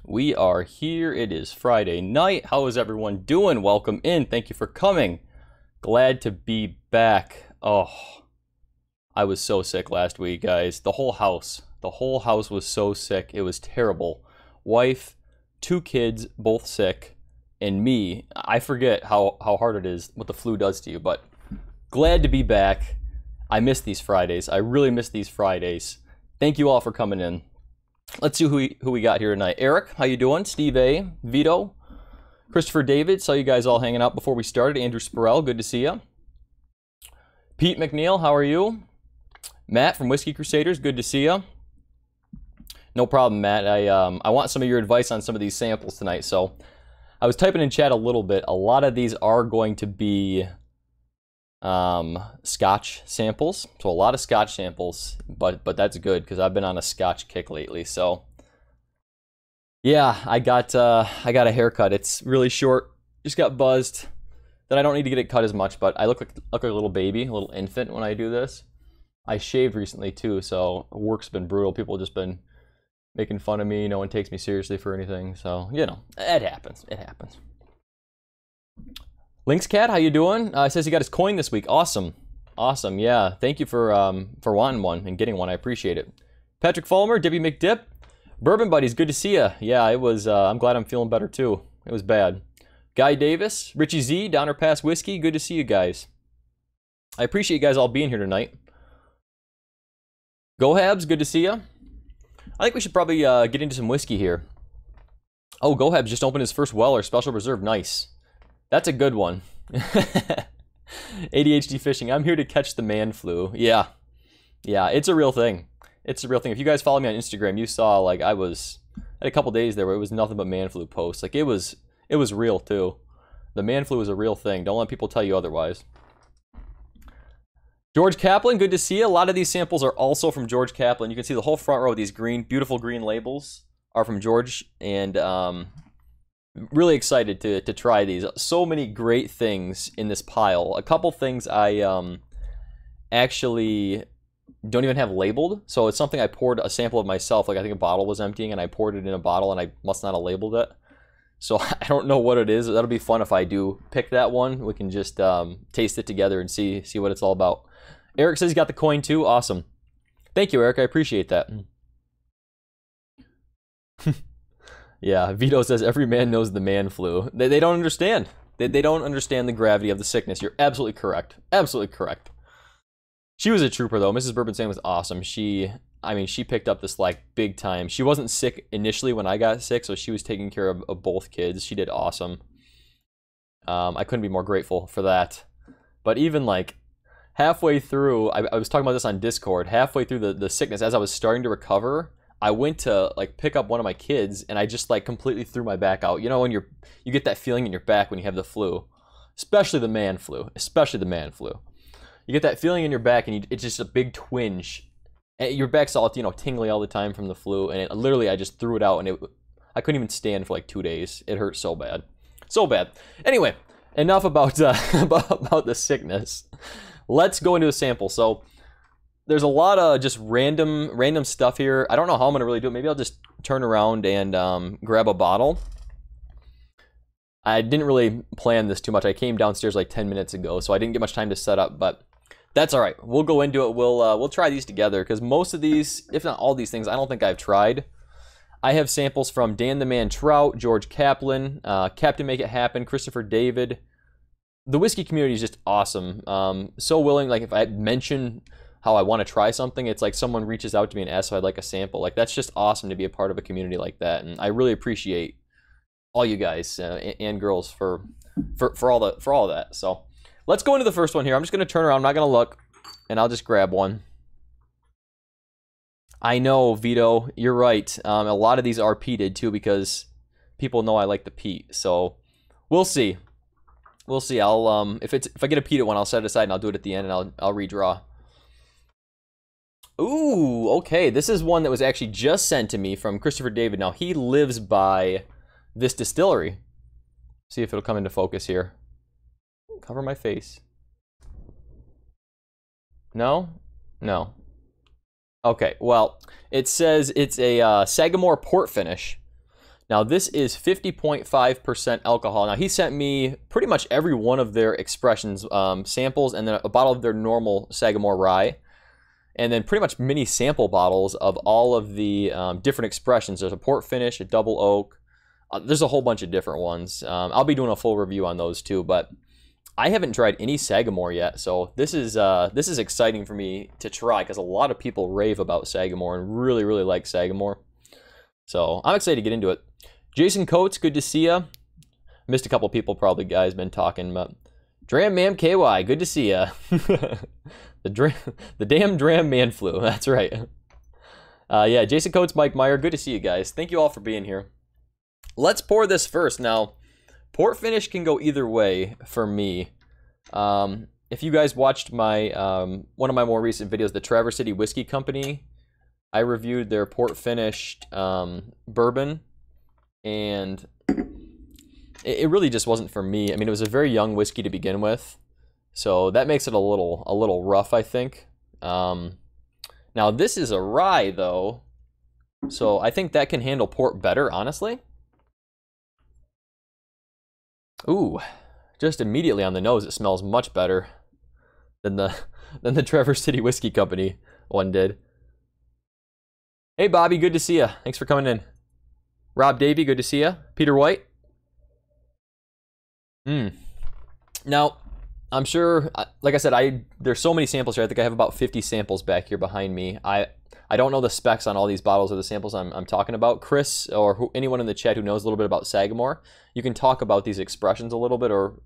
We are here. It is Friday night. How is everyone doing? Welcome in. Thank you for coming. Glad to be back. Oh, I was so sick last week, guys. The whole house was so sick. It was terrible. Wife, 2 kids, both sick, and me. I forget how hard it is, what the flu does to you, but glad to be back. I miss these Fridays. I really miss these Fridays. Thank you all for coming in. Let's see who we got here tonight. Eric, how you doing? Steve A, Vito, Christopher David. Saw you guys all hanging out before we started. Andrew Spurrell, good to see you. Pete McNeil, how are you? Matt from Whiskey Crusaders, good to see you. No problem, Matt. I want some of your advice on some of these samples tonight. So I was typing in chat a little bit. A lot of these are going to be Scotch samples, so a lot of Scotch samples, but that's good because I've been on a Scotch kick lately. So yeah, I got a haircut. It's really short, just got buzzed. Then I don't need to get it cut as much, but I look like a little baby, a little infant when I do this. I shaved recently too, so work's been brutal. People have just been making fun of me. No one takes me seriously for anything, so you know, it happens. Lynxcat, how you doing? Says he got his coin this week. Awesome. Yeah, thank you for wanting one and getting one. I appreciate it. Patrick Fulmer, Dippy McDip, Bourbon Buddies, good to see you. Yeah, it was. I'm glad I'm feeling better too. It was bad. Guy Davis, Richie Z, Downer Pass Whiskey, good to see you guys. I appreciate you guys all being here tonight. Go Habs, good to see you. I think we should probably get into some whiskey here. Oh, Go Habs just opened his first Weller Special Reserve. Nice. That's a good one. ADHD fishing. I'm here to catch the man flu. Yeah, it's a real thing. It's a real thing. If you guys follow me on Instagram, you saw like I had a couple days there where it was nothing but man flu posts. Like it was real too. The man flu is a real thing. Don't let people tell you otherwise. George Kaplan, good to see you. A lot of these samples are also from George Kaplan. You can see the whole front row of these beautiful green labels are from George, and really excited to try these. So many great things in this pile. A couple things I actually don't even have labeled. So it's something I poured a sample of myself. Like I think a bottle was emptying and I poured it in a bottle and I must not have labeled it. So I don't know what it is. That'll be fun if I do pick that one. We can just taste it together and see what it's all about. Eric says he's got the coin too. Awesome. Thank you, Eric. I appreciate that. Yeah, Vito says every man knows the man flu. They don't understand. They don't understand the gravity of the sickness. You're absolutely correct. Absolutely correct. She was a trooper though. Mrs. Bourbinsane was awesome. She picked up this like big time. She wasn't sick initially when I got sick, so she was taking care of both kids. She did awesome. I couldn't be more grateful for that. But even like halfway through, I was talking about this on Discord, halfway through the sickness, as I was starting to recover, I went to like pick up one of my kids and I just like completely threw my back out. You know when you get that feeling in your back when you have the flu, especially the man flu. You get that feeling in your back and it's just a big twinge. And your back's all, you know, tingly all the time from the flu, and literally I just threw it out and I couldn't even stand for like 2 days. It hurt so bad. So bad. Anyway, enough about about the sickness. Let's go into a sample. So there's a lot of just random stuff here. I don't know how I'm going to really do it. Maybe I'll just turn around and grab a bottle. I didn't really plan this too much. I came downstairs like 10 minutes ago, so I didn't get much time to set up, but that's all right. We'll go into it. We'll try these together because most of these, if not all these things, I don't think I've tried. I have samples from Dan the Man Trout, George Kaplan, Captain Make It Happen, Christopher David. The whiskey community is just awesome. So willing, like if I mention how I want to try something, it's like someone reaches out to me and asks if I'd like a sample. Like that's just awesome to be a part of a community like that, and I really appreciate all you guys and girls for all that. So let's go into the first one here. I'm just gonna turn around. I'm not gonna look, and I'll just grab one. I know, Vito, you're right. A lot of these are peated too because people know I like the peat. So we'll see. We'll see. I'll if I get a peated one, I'll set it aside and I'll do it at the end and I'll redraw. Ooh, okay. This is one that was actually just sent to me from Christopher David. Now, he lives by this distillery. See if it'll come into focus here. Cover my face. No? No. Okay, well, it says it's a Sagamore port finish. Now, this is 50.5% alcohol. Now, he sent me pretty much every one of their expressions samples, and then a bottle of their normal Sagamore rye, and then pretty much mini sample bottles of all of the different expressions. There's a port finish, a double oak. There's a whole bunch of different ones. I'll be doing a full review on those too, but I haven't tried any Sagamore yet, so this is exciting for me to try because a lot of people rave about Sagamore and really, really like Sagamore. So I'm excited to get into it. Jason Coates, good to see ya. Missed a couple people probably, guys, been talking about. Dram Mam KY, good to see ya. the damn Dram Man flu, that's right. Yeah, Jason Coates, Mike Meyer, good to see you guys. Thank you all for being here. Let's pour this first. Now, port finish can go either way for me. If you guys watched my one of my more recent videos, the Traverse City Whiskey Company, I reviewed their port finished bourbon, and it really just wasn't for me. I mean, it was a very young whiskey to begin with, so that makes it a little rough, I think. Now this is a rye though, so I think that can handle port better, honestly. Ooh, just immediately on the nose, it smells much better than the Traverse City Whiskey Company one did. Hey Bobby, good to see ya. Thanks for coming in. Rob Davey, good to see ya. Peter White. Now, I'm sure, like I said, there's so many samples here. I think I have about 50 samples back here behind me. I don't know the specs on all these bottles or the samples I'm talking about. Chris or anyone in the chat who knows a little bit about Sagamore, you can talk about these expressions a little bit, or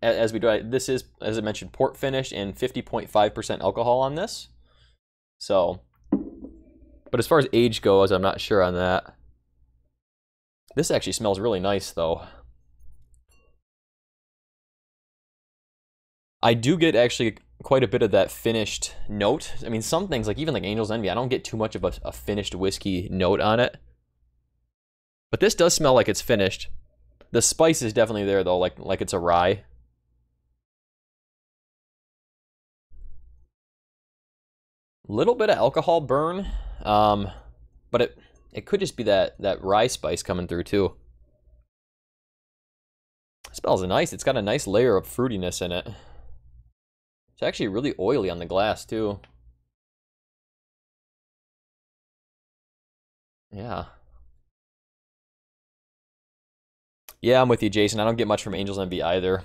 as we do. This is, as I mentioned, port finish and 50.5% alcohol on this. So, but as far as age goes, I'm not sure on that. This actually smells really nice, though. I do get actually quite a bit of that finished note. I mean, some things, like even like Angel's Envy, I don't get too much of a finished whiskey note on it. But this does smell like it's finished. The spice is definitely there, though, like it's a rye. Little bit of alcohol burn, but it could just be that rye spice coming through too. It smells nice. It's got a nice layer of fruitiness in it. It's actually really oily on the glass too. Yeah. Yeah, I'm with you, Jason. I don't get much from Angel's Envy either.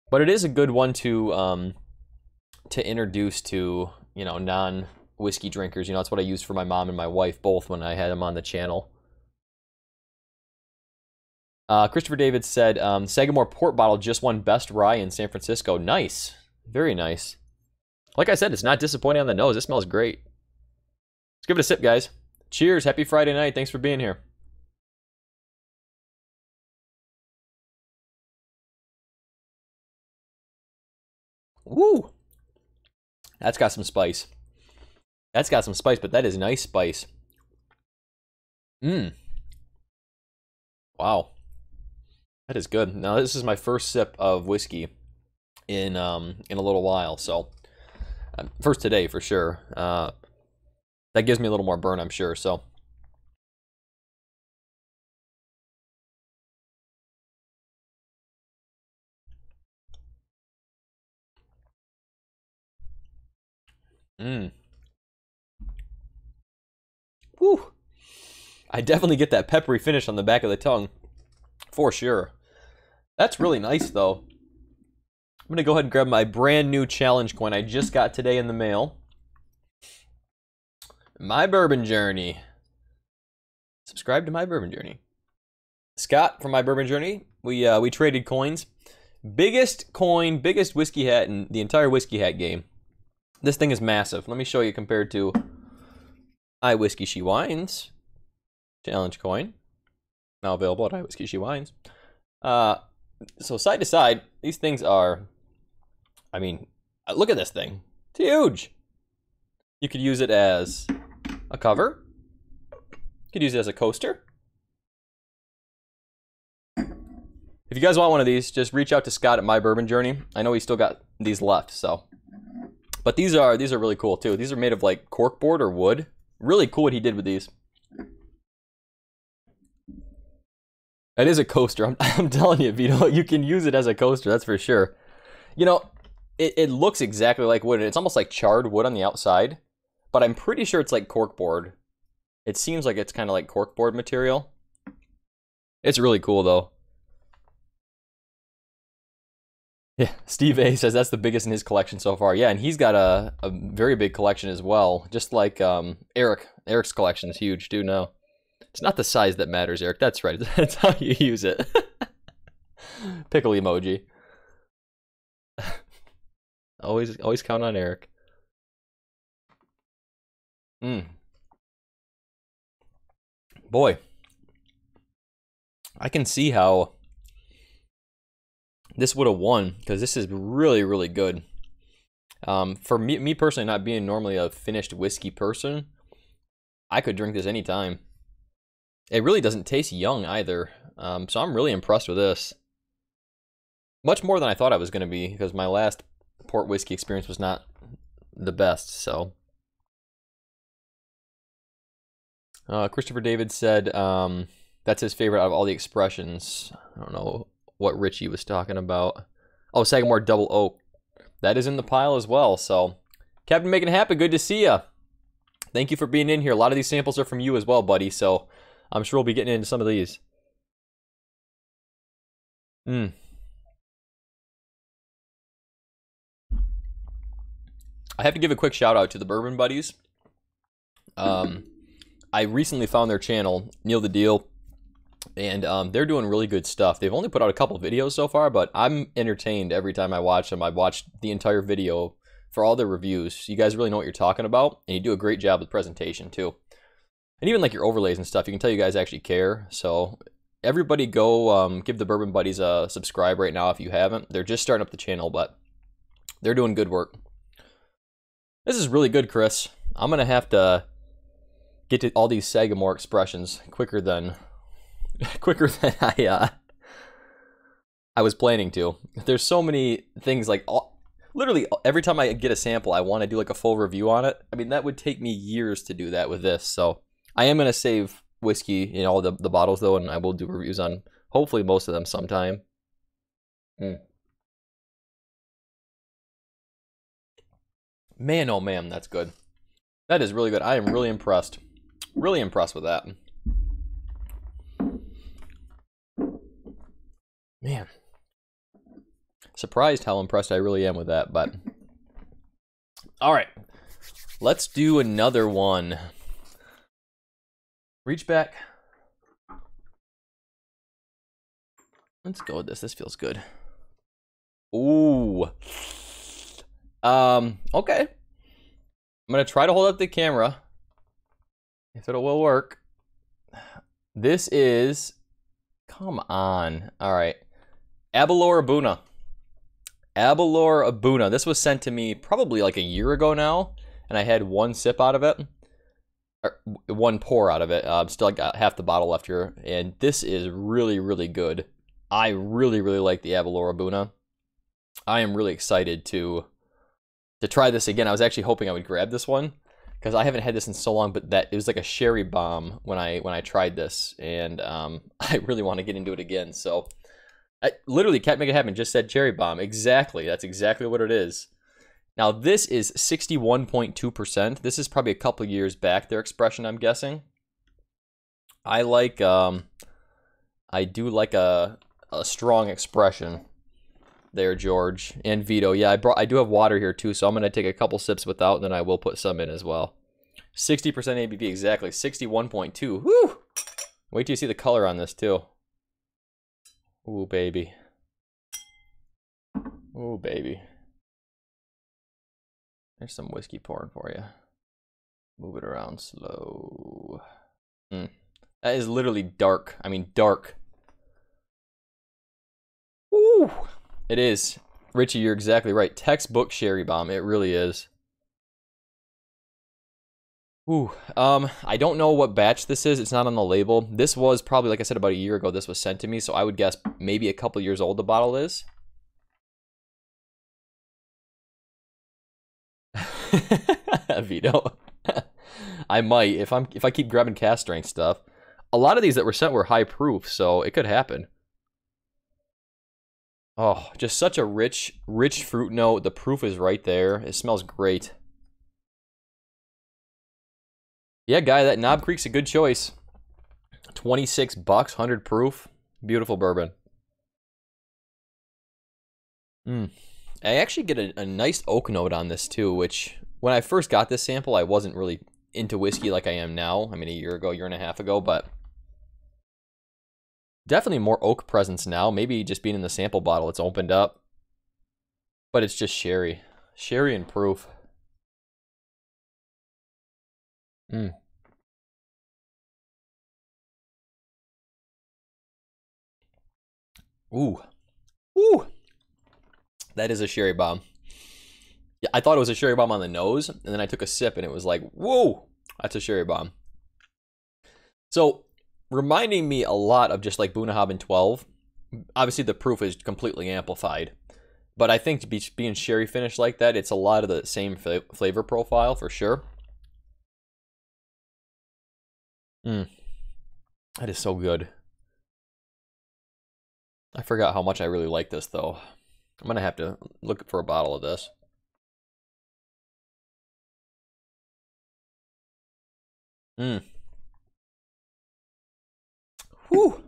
But it is a good one to introduce to, you know, non-whiskey drinkers. You know, that's what I used for my mom and my wife both when I had them on the channel. Christopher David said, Sagamore port bottle just won Best Rye in San Francisco. Nice. Very nice. Like I said, it's not disappointing on the nose. It smells great. Let's give it a sip, guys. Cheers. Happy Friday night. Thanks for being here. Woo! That's got some spice. That's got some spice, but that is nice spice. Wow. That is good. Now, this is my first sip of whiskey in a little while, so first today for sure. That gives me a little more burn, I'm sure. So, woo! I definitely get that peppery finish on the back of the tongue, for sure. That's really nice, though. I'm going to go ahead and grab my brand new challenge coin I just got today in the mail. My Bourbon Journey. Subscribe to My Bourbon Journey. Scott from My Bourbon Journey. We traded coins. Biggest coin, biggest whiskey hat in the entire whiskey hat game. This thing is massive. Let me show you compared to I Whiskey She Wines. Challenge coin. Now available at I Whiskey She Wines. So side to side, these things are, I mean, look at this thing. It's huge. You could use it as a cover. You could use it as a coaster. If you guys want one of these, just reach out to Scott at My Bourbon Journey. I know he's still got these left, so. But these are really cool too. These are made of like corkboard or wood. Really cool what he did with these. That is a coaster. I'm telling you, Vito, you can use it as a coaster. That's for sure. You know, it looks exactly like wood. It's almost like charred wood on the outside, but I'm pretty sure it's like corkboard. It seems like it's kind of like corkboard material. It's really cool, though. Yeah, Steve A says that's the biggest in his collection so far. Yeah, and he's got a very big collection as well. Just like Eric. Eric's collection is huge, too, now. It's not the size that matters, Eric. That's right. That's how you use it. Pickle emoji. Always count on Eric. Boy. I can see how this would have won, because this is really, really good. For me personally, not being normally a finished whiskey person, I could drink this anytime. It really doesn't taste young either, so I'm really impressed with this. Much more than I thought I was going to be, because my last port whiskey experience was not the best, so. Christopher David said that's his favorite out of all the expressions. I don't know what Richie was talking about. Oh, Sagamore Double Oak. That is in the pile as well, so. Captain Making It Happen, good to see ya. Thank you for being in here. A lot of these samples are from you as well, buddy, so I'm sure we'll be getting into some of these. I have to give a quick shout out to the Bourbon Buddies. I recently found their channel, Neil the Deal, and they're doing really good stuff. They've only put out a couple videos so far, but I'm entertained every time I watch them. I've watched the entire video for all their reviews. You guys really know what you're talking about, and you do a great job with presentation too. And even like your overlays and stuff, you can tell you guys actually care. So everybody go give the Bourbon Buddies a subscribe right now if you haven't. They're just starting up the channel, but they're doing good work. This is really good, Chris. I'm going to have to get to all these Sagamore expressions quicker than I was planning to. There's so many things, like literally every time I get a sample, I want to do like a full review on it. I mean, that would take me years to do that with this. So I am going to save whiskey in all the bottles, though, and I will do reviews on hopefully most of them sometime. Man, oh man, that's good. That is really good. I am really impressed. Really impressed with that. Man. Surprised how impressed I really am with that, but. Alright. Let's do another one. Reach back. Let's go with this. This feels good. Ooh. Okay. I'm going to try to hold up the camera. If it will work. This is... Come on. Alright. Aberlour Abuna. Aberlour Abuna. This was sent to me probably like a year ago now. And I had one sip out of it. Or one pour out of it. Still got half the bottle left here. And this is really, really good. I really, really like the Aberlour Abuna. I am really excited to try this again. I was actually hoping I would grab this one because I haven't had this in so long, but it was like a sherry bomb when I tried this, and I really want to get into it again. So literally Can't Make It Happen just said cherry bomb. Exactly. That's exactly what it is. Now this is 61.2%. This is probably a couple years back, their expression, I'm guessing. I like I do like a strong expression there, George and Vito. Yeah, I do have water here too, so I'm gonna take a couple sips without, and then I will put some in as well. 60% ABV, exactly. 61.2. Woo! Wait till you see the color on this too. Ooh, baby. Ooh, baby. There's some whiskey pouring for you. Move it around slow. That is literally dark. I mean, dark. Ooh. It is. Richie, you're exactly right. Textbook sherry bomb. It really is. Ooh. I don't know what batch this is. It's not on the label. This was probably, like I said, about a year ago this was sent to me, so I would guess maybe a couple years old the bottle is. Vito. I might if I keep grabbing cast strength stuff. a lot of these that were sent were high proof, so it could happen. Oh, just such a rich fruit note. The proof is right there. It smells great. Yeah, guy, that Knob Creek's a good choice. $26, 100 proof. Beautiful bourbon. I actually get a nice oak note on this too, which when I first got this sample, I wasn't really into whiskey like I am now. I mean, a year and a half ago, but definitely more oak presence now. Maybe just being in the sample bottle, it's opened up. But it's just sherry. Sherry and proof. Ooh. Ooh. That is a sherry bomb. Yeah, I thought it was a sherry bomb on the nose, and then I took a sip, and it was like, whoa, that's a sherry bomb. So, reminding me a lot of just like Bunnahabhain 12. Obviously, the proof is completely amplified. But I think being sherry finished like that, it's a lot of the same flavor profile for sure. That is so good. I forgot how much I really like this, though. I'm going to have to look for a bottle of this. Whew.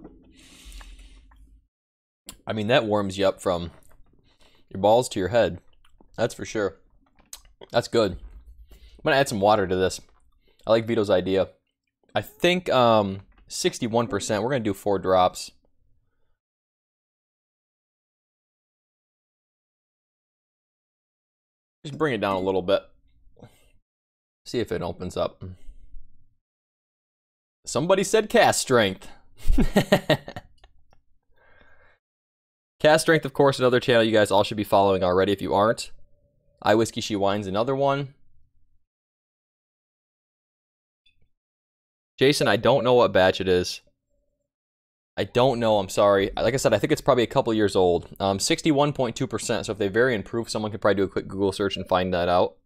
I mean, that warms you up from your balls to your head. That's for sure. That's good. I'm going to add some water to this. I like Vito's idea. I think 61%. We're going to do 4 drops. Just bring it down a little bit. See if it opens up. Somebody said cast strength. Cast strength, of course, another channel you guys all should be following already if you aren't. I Whiskey She Wine's another one. Jason, I don't know what batch it is. I don't know, I'm sorry. Like I said, I think it's probably a couple years old. 61.2%, so if they vary in proof, someone could probably do a quick Google search and find that out.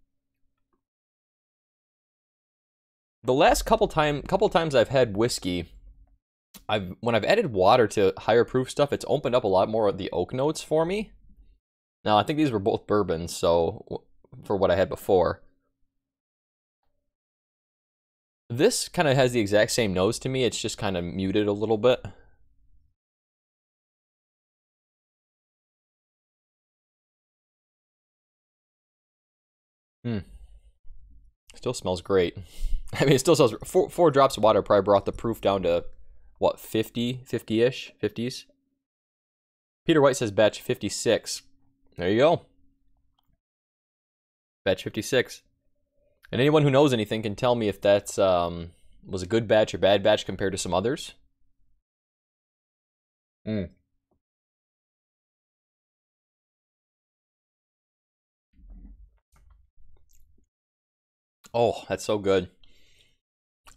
The last couple times I've had whiskey, when I've added water to higher proof stuff, it's opened up a lot more of the oak notes for me. Now, I think these were both bourbons, so for what I had before. This kind of has the exact same nose to me, it's just kind of muted a little bit. Still smells great. I mean, it still smells... Four drops of water probably brought the proof down to, what, 50-ish? 50s? Peter White says batch 56. There you go. Batch 56. And anyone who knows anything can tell me if that's was a good batch or bad batch compared to some others. Oh, that's so good.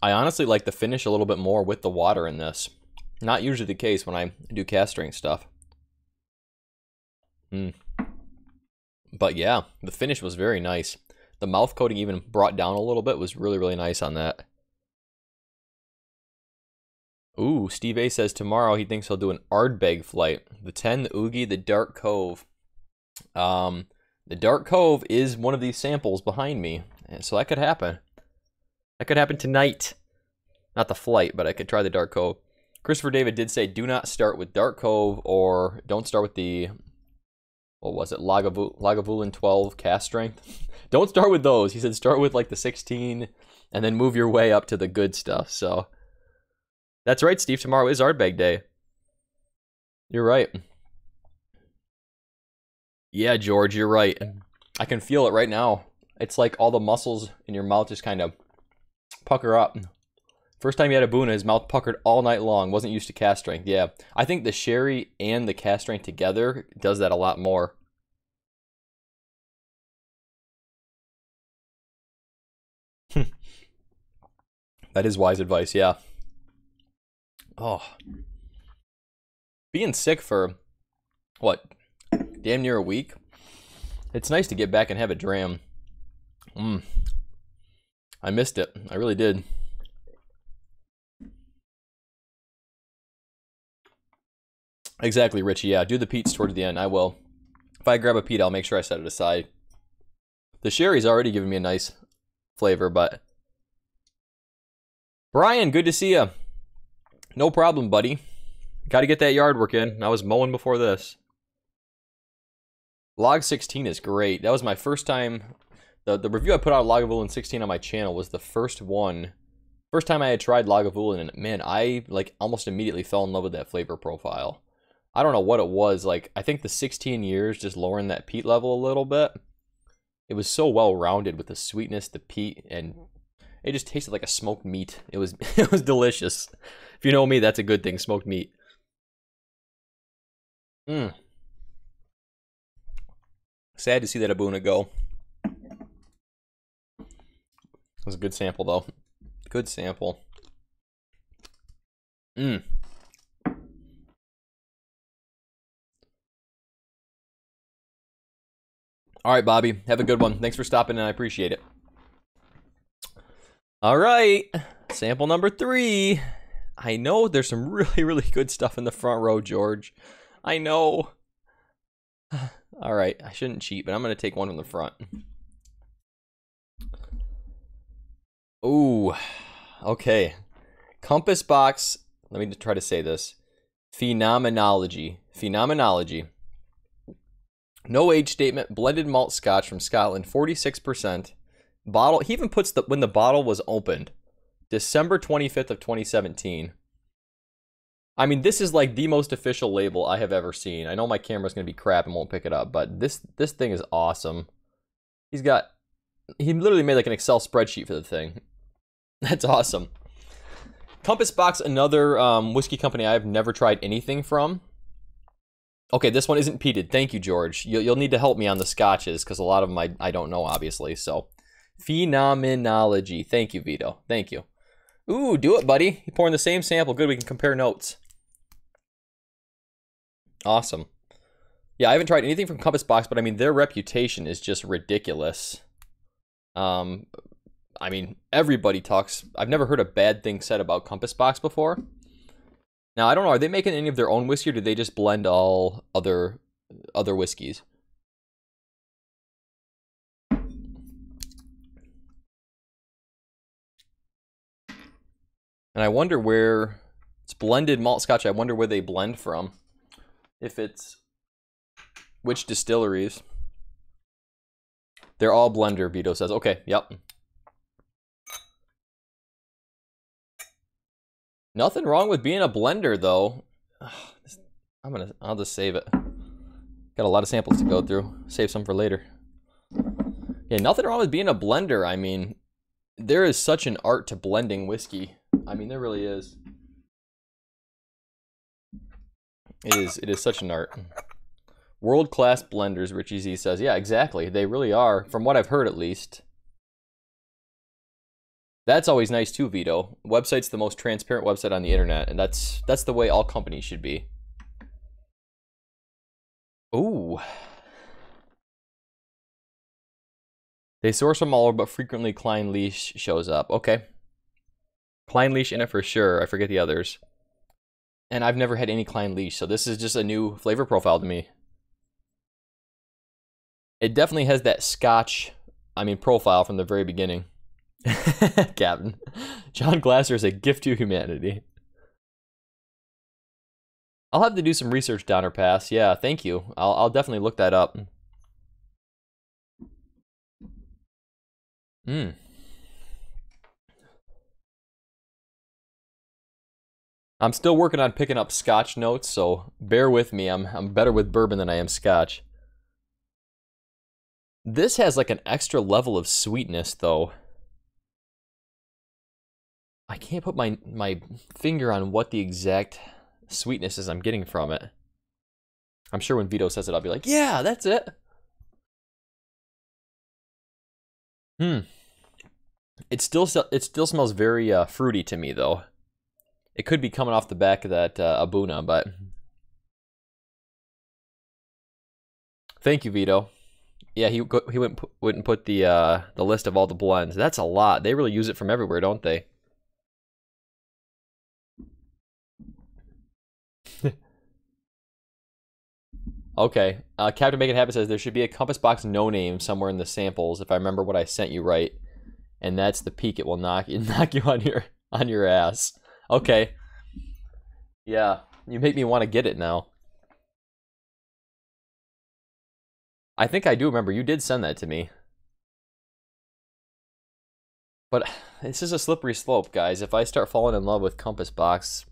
I honestly like the finish a little bit more with the water in this. Not usually the case when I do cast strength stuff. But yeah, the finish was very nice. The mouth coating even brought down a little bit, was really, really nice on that. Ooh, Steve A says tomorrow he thinks he'll do an Ardbeg flight. The 10, the Oogie, the Dark Cove. The Dark Cove is one of these samples behind me. So that could happen. That could happen tonight. Not the flight, but I could try the Dark Cove. Christopher David did say do not start with Dark Cove, or don't start with the... What was it? Lagavulin 12 cast strength. Don't start with those. He said start with like the 16 and then move your way up to the good stuff. So that's right, Steve. Tomorrow is Ardbeg Day. You're right. Yeah, George, you're right. I can feel it right now. It's like all the muscles in your mouth just kind of pucker up. First time he had a Boona, his mouth puckered all night long. Wasn't used to cast strength. Yeah, I think the sherry and the cast strength together does that a lot more. That is wise advice, yeah. Oh. Being sick for, what, damn near a week? It's nice to get back and have a dram. I missed it. I really did. Exactly, Richie. Yeah, do the peats towards the end. I will. If I grab a peat, I'll make sure I set it aside. The sherry's already giving me a nice flavor, but... Brian, good to see you. No problem, buddy. Got to get that yard work in. I was mowing before this. Log 16 is great. That was my first time. The review I put out of Lagavulin 16 on my channel was the first one. First time I had tried Lagavulin, and man, I like almost immediately fell in love with that flavor profile. I don't know what it was. Like, I think the 16 years just lowering that peat level a little bit. It was so well rounded with the sweetness, the peat, and it just tasted like a smoked meat. It was it was delicious. If you know me, that's a good thing, smoked meat. Sad to see that Abuna go. It was a good sample, though. Good sample. All right, Bobby. Have a good one. Thanks for stopping in. I appreciate it. All right. Sample number 3. I know there's some really, really good stuff in the front row, George. I know. All right. I shouldn't cheat, but I'm going to take one from the front. Ooh. Okay. Compass Box. Let me try to say this. Phenomenology. Phenomenology. No age statement. Blended malt scotch from Scotland. 46%. Bottle. He even puts when the bottle was opened. December 25th of 2017. I mean, this is like the most official label I have ever seen. I know my camera's going to be crap and won't pick it up, but this thing is awesome. He literally made like an Excel spreadsheet for the thing. That's awesome. Compass Box, another whiskey company I've never tried anything from. Okay, this one isn't peated. Thank you, George. You'll need to help me on the scotches, because a lot of them I don't know, obviously. So, Phenomenology. Thank you, Vito. Thank you. Ooh, do it, buddy. You're pouring the same sample. Good, we can compare notes. Awesome. Yeah, I haven't tried anything from Compass Box, but I mean, their reputation is just ridiculous. I mean, everybody talks. I've never heard a bad thing said about Compass Box before. Now, I don't know. Are they making any of their own whiskey, or do they just blend all other whiskeys? And I wonder where it's blended malt scotch. I wonder where they blend from. If it's which distilleries. They're all blender, Vito says. Okay, yep. Nothing wrong with being a blender, though. I'll just save it. Got a lot of samples to go through. Save some for later. Yeah, nothing wrong with being a blender. I mean, there is such an art to blending whiskey. I mean, there really is. It is such an art. World-class blenders, Richie Z says. Yeah, exactly. They really are, from what I've heard at least. That's always nice too, Vito. Website's the most transparent website on the internet, and that's the way all companies should be. Ooh. They source from all over, but frequently Klein Leash shows up. Okay. Klein Leash in it for sure. I forget the others. And I've never had any Klein Leash, so this is just a new flavor profile to me. It definitely has that Scotch, profile from the very beginning. Captain. John Glasser is a gift to humanity. I'll have to do some research, Donner Pass. Yeah, thank you. I'll definitely look that up. I'm still working on picking up Scotch notes, so bear with me. I'm better with bourbon than I am Scotch. This has like an extra level of sweetness, though. I can't put my finger on what the exact sweetness is I'm getting from it. I'm sure when Vito says it, I'll be like, yeah, that's it. It still smells very fruity to me, though. It could be coming off the back of that Abuna, but thank you, Vito. Yeah, he went and put the list of all the blends. That's a lot. They really use it from everywhere, don't they? Okay. Captain Make It Happen says there should be a compass box no name somewhere in the samples if I remember what I sent you right, and that's the peak. It will knock you on your ass. Okay. Yeah, you make me want to get it now. I think I do remember you did send that to me. But this is a slippery slope, guys. If I start falling in love with compass box,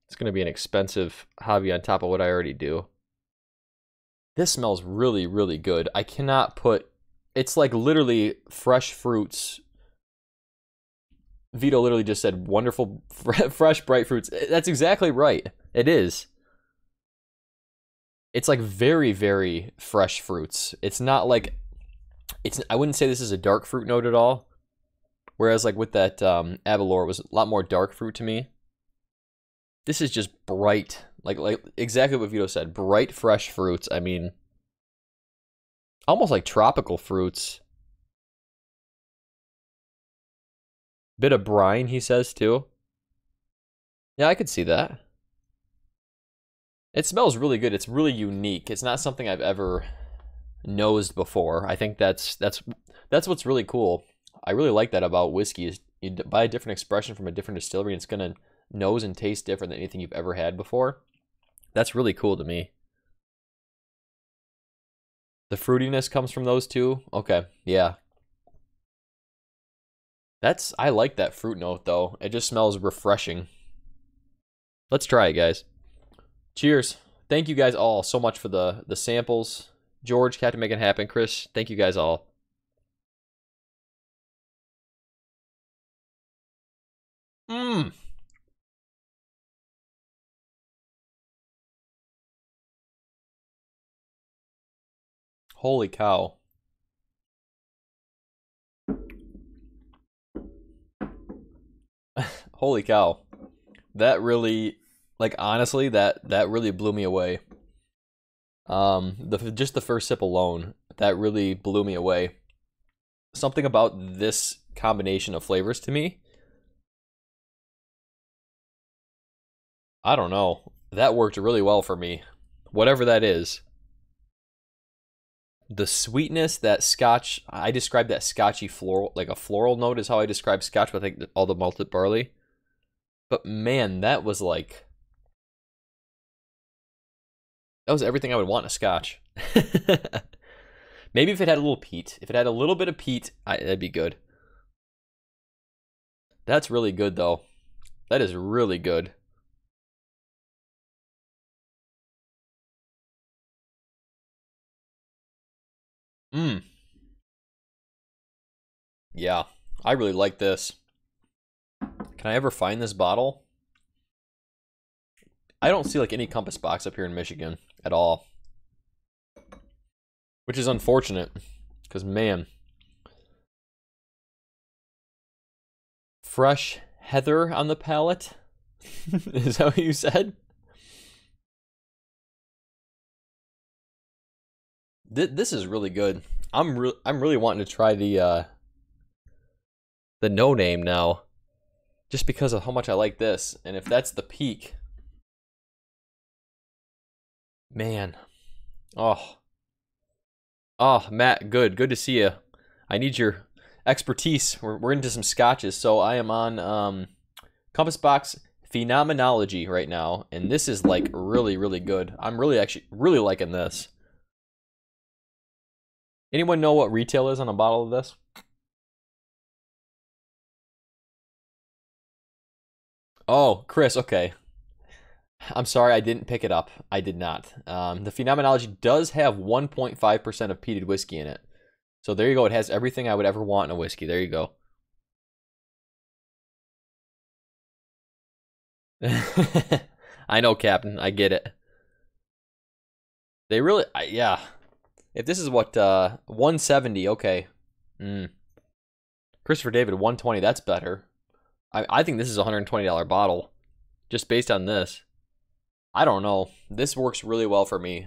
it's going to be an expensive hobby on top of what I already do. This smells really, really good. I cannot put... It's like literally fresh fruits. Vito literally just said wonderful, fresh, bright fruits. That's exactly right. It is. It's like very, very fresh fruits. It's not like... I wouldn't say this is a dark fruit note at all. Whereas like with that APPAREL, it was a lot more dark fruit to me. This is just bright. Like exactly what Vito said. Bright, fresh fruits. I mean, almost like tropical fruits. Bit of brine, he says, too. Yeah, I could see that. It smells really good. It's really unique. It's not something I've ever nosed before. I think that's what's really cool. I really like that about whiskey. Is you buy a different expression from a different distillery, and it's gonna nose and taste different than anything you've ever had before. That's really cool to me. The fruitiness comes from those two. Okay, yeah. I like that fruit note though. It just smells refreshing. Let's try it, guys. Cheers. Thank you guys all so much for the samples. George, Captain Make It Happen, Chris, thank you guys all. Mmm. Holy cow. Holy cow. That really, like honestly, that really blew me away. Just the first sip alone, that really blew me away. Something about this combination of flavors to me, I don't know. That worked really well for me. Whatever that is. The sweetness, that scotch, I describe that scotchy floral, like a floral note is how I describe scotch, but I think all the malted barley. But man, that was like... That was everything I would want in a scotch. Maybe if it had a little peat. If it had a little bit of peat, that'd be good. That's really good, though. That is really good. Mmm. Yeah, I really like this. Can I ever find this bottle? I don't see like any compass box up here in Michigan at all. Which is unfortunate, because man. Fresh heather on the palate? Is that what you said? This is really good. I'm really wanting to try the no name now, just because of how much I like this. And if that's the peak, man, oh, Matt, good to see you. I need your expertise. We're into some scotches, so I am on Compass Box Phenomenology right now, and this is like really good. I'm really liking this. Anyone know what retail is on a bottle of this? Oh, Chris, okay. I'm sorry, I didn't pick it up. I did not. The Phenomenology does have 1.5% of peated whiskey in it. So there you go. It has everything I would ever want in a whiskey. There you go. I know, Captain. I get it. They really, yeah. If this is what, 170, okay. Christopher David, 120, that's better. I think this is a $120 bottle, just based on this. I don't know. This works really well for me.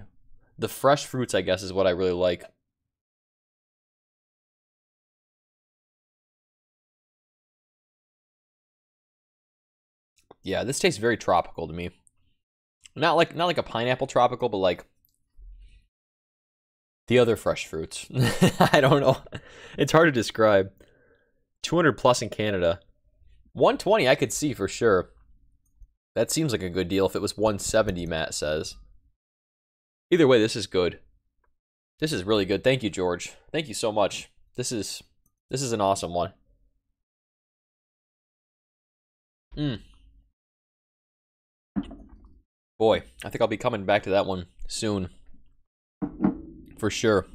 The fresh fruits, I guess, is what I really like. Yeah, this tastes very tropical to me. Not like a pineapple tropical, but like The other fresh fruits. I don't know. It's hard to describe. 200 plus in Canada. 120 I could see for sure. That seems like a good deal if it was 170, Matt says. Either way, this is good. This is really good. Thank you, George. Thank you so much. This is an awesome one. Boy, I think I'll be coming back to that one soon. For sure.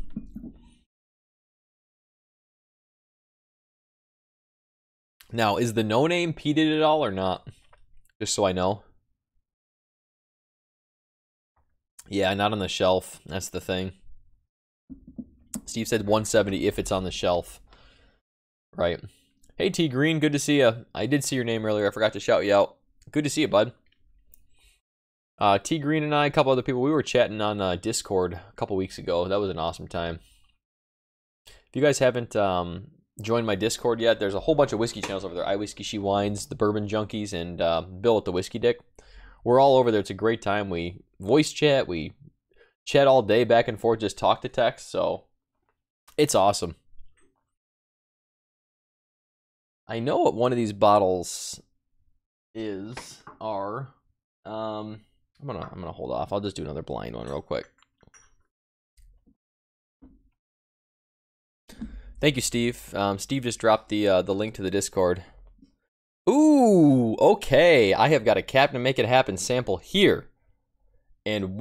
Now, is the no name peated at all or not? Just so I know. Yeah, not on the shelf. That's the thing. Steve said 170 if it's on the shelf. Right. Hey, T Green, good to see you. I did see your name earlier. I forgot to shout you out. Good to see you, bud. T Green and I, a couple other people, we were chatting on Discord a couple weeks ago. That was an awesome time. If you guys haven't joined my Discord yet, there's a whole bunch of whiskey channels over there. I Whiskey She Wines, the Bourbon Junkies, and Bill with the Whiskey Dick. We're all over there. It's a great time. We voice chat. We chat all day back and forth, just talk to text. So it's awesome. I know what one of these bottles are. I'm gonna hold off. I'll just do another blind one real quick. Thank you, Steve. Steve just dropped the link to the Discord. Ooh, okay. I have got a Captain Make It Happen sample here, and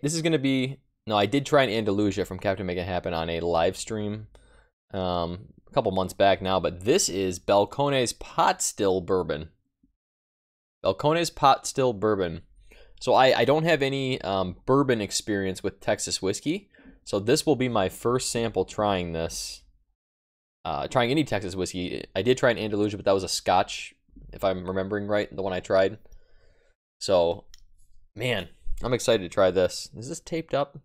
this is gonna be. No, I did try an Andalusia from Captain Make It Happen on a live stream a couple months back now, but this is Balcones Pot Still Bourbon. Balcones Pot Still Bourbon. So I don't have any bourbon experience with Texas whiskey, so this will be my first sample trying this. Trying any Texas whiskey. I did try an Andalusia, but that was a scotch, if I'm remembering right, the one I tried. So, man, I'm excited to try this. Is this taped up?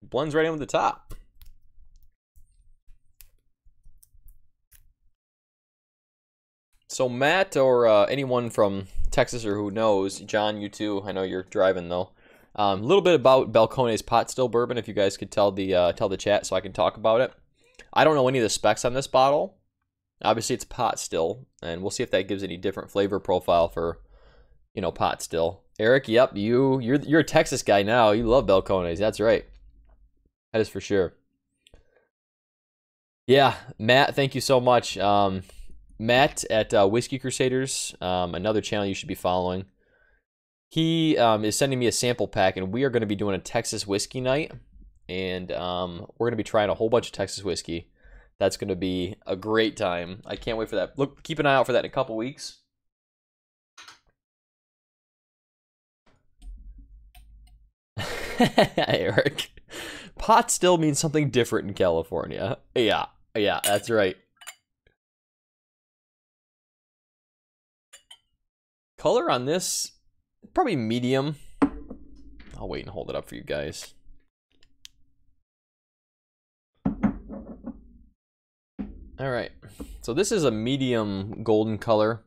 Blends right in with the top. So Matt or anyone from Texas or who knows, John, you too. I know you're driving though. A little bit about Balcones Pot Still Bourbon, if you guys could tell the chat so I can talk about it. I don't know any of the specs on this bottle. Obviously, it's pot still, and we'll see if that gives any different flavor profile for, pot still. Eric, yep, you're a Texas guy now. You love Balcones. That's right. That is for sure. Yeah, Matt, thank you so much. Matt at Whiskey Crusaders, another channel you should be following. He is sending me a sample pack, and we are going to be doing a Texas whiskey night. And we're going to be trying a whole bunch of Texas whiskey. That's going to be a great time. I can't wait for that. Look, keep an eye out for that in a couple weeks. Eric. Pot still means something different in California. Yeah, that's right. Color on this, probably medium. I'll wait and hold it up for you guys. All right, so this is a medium golden color.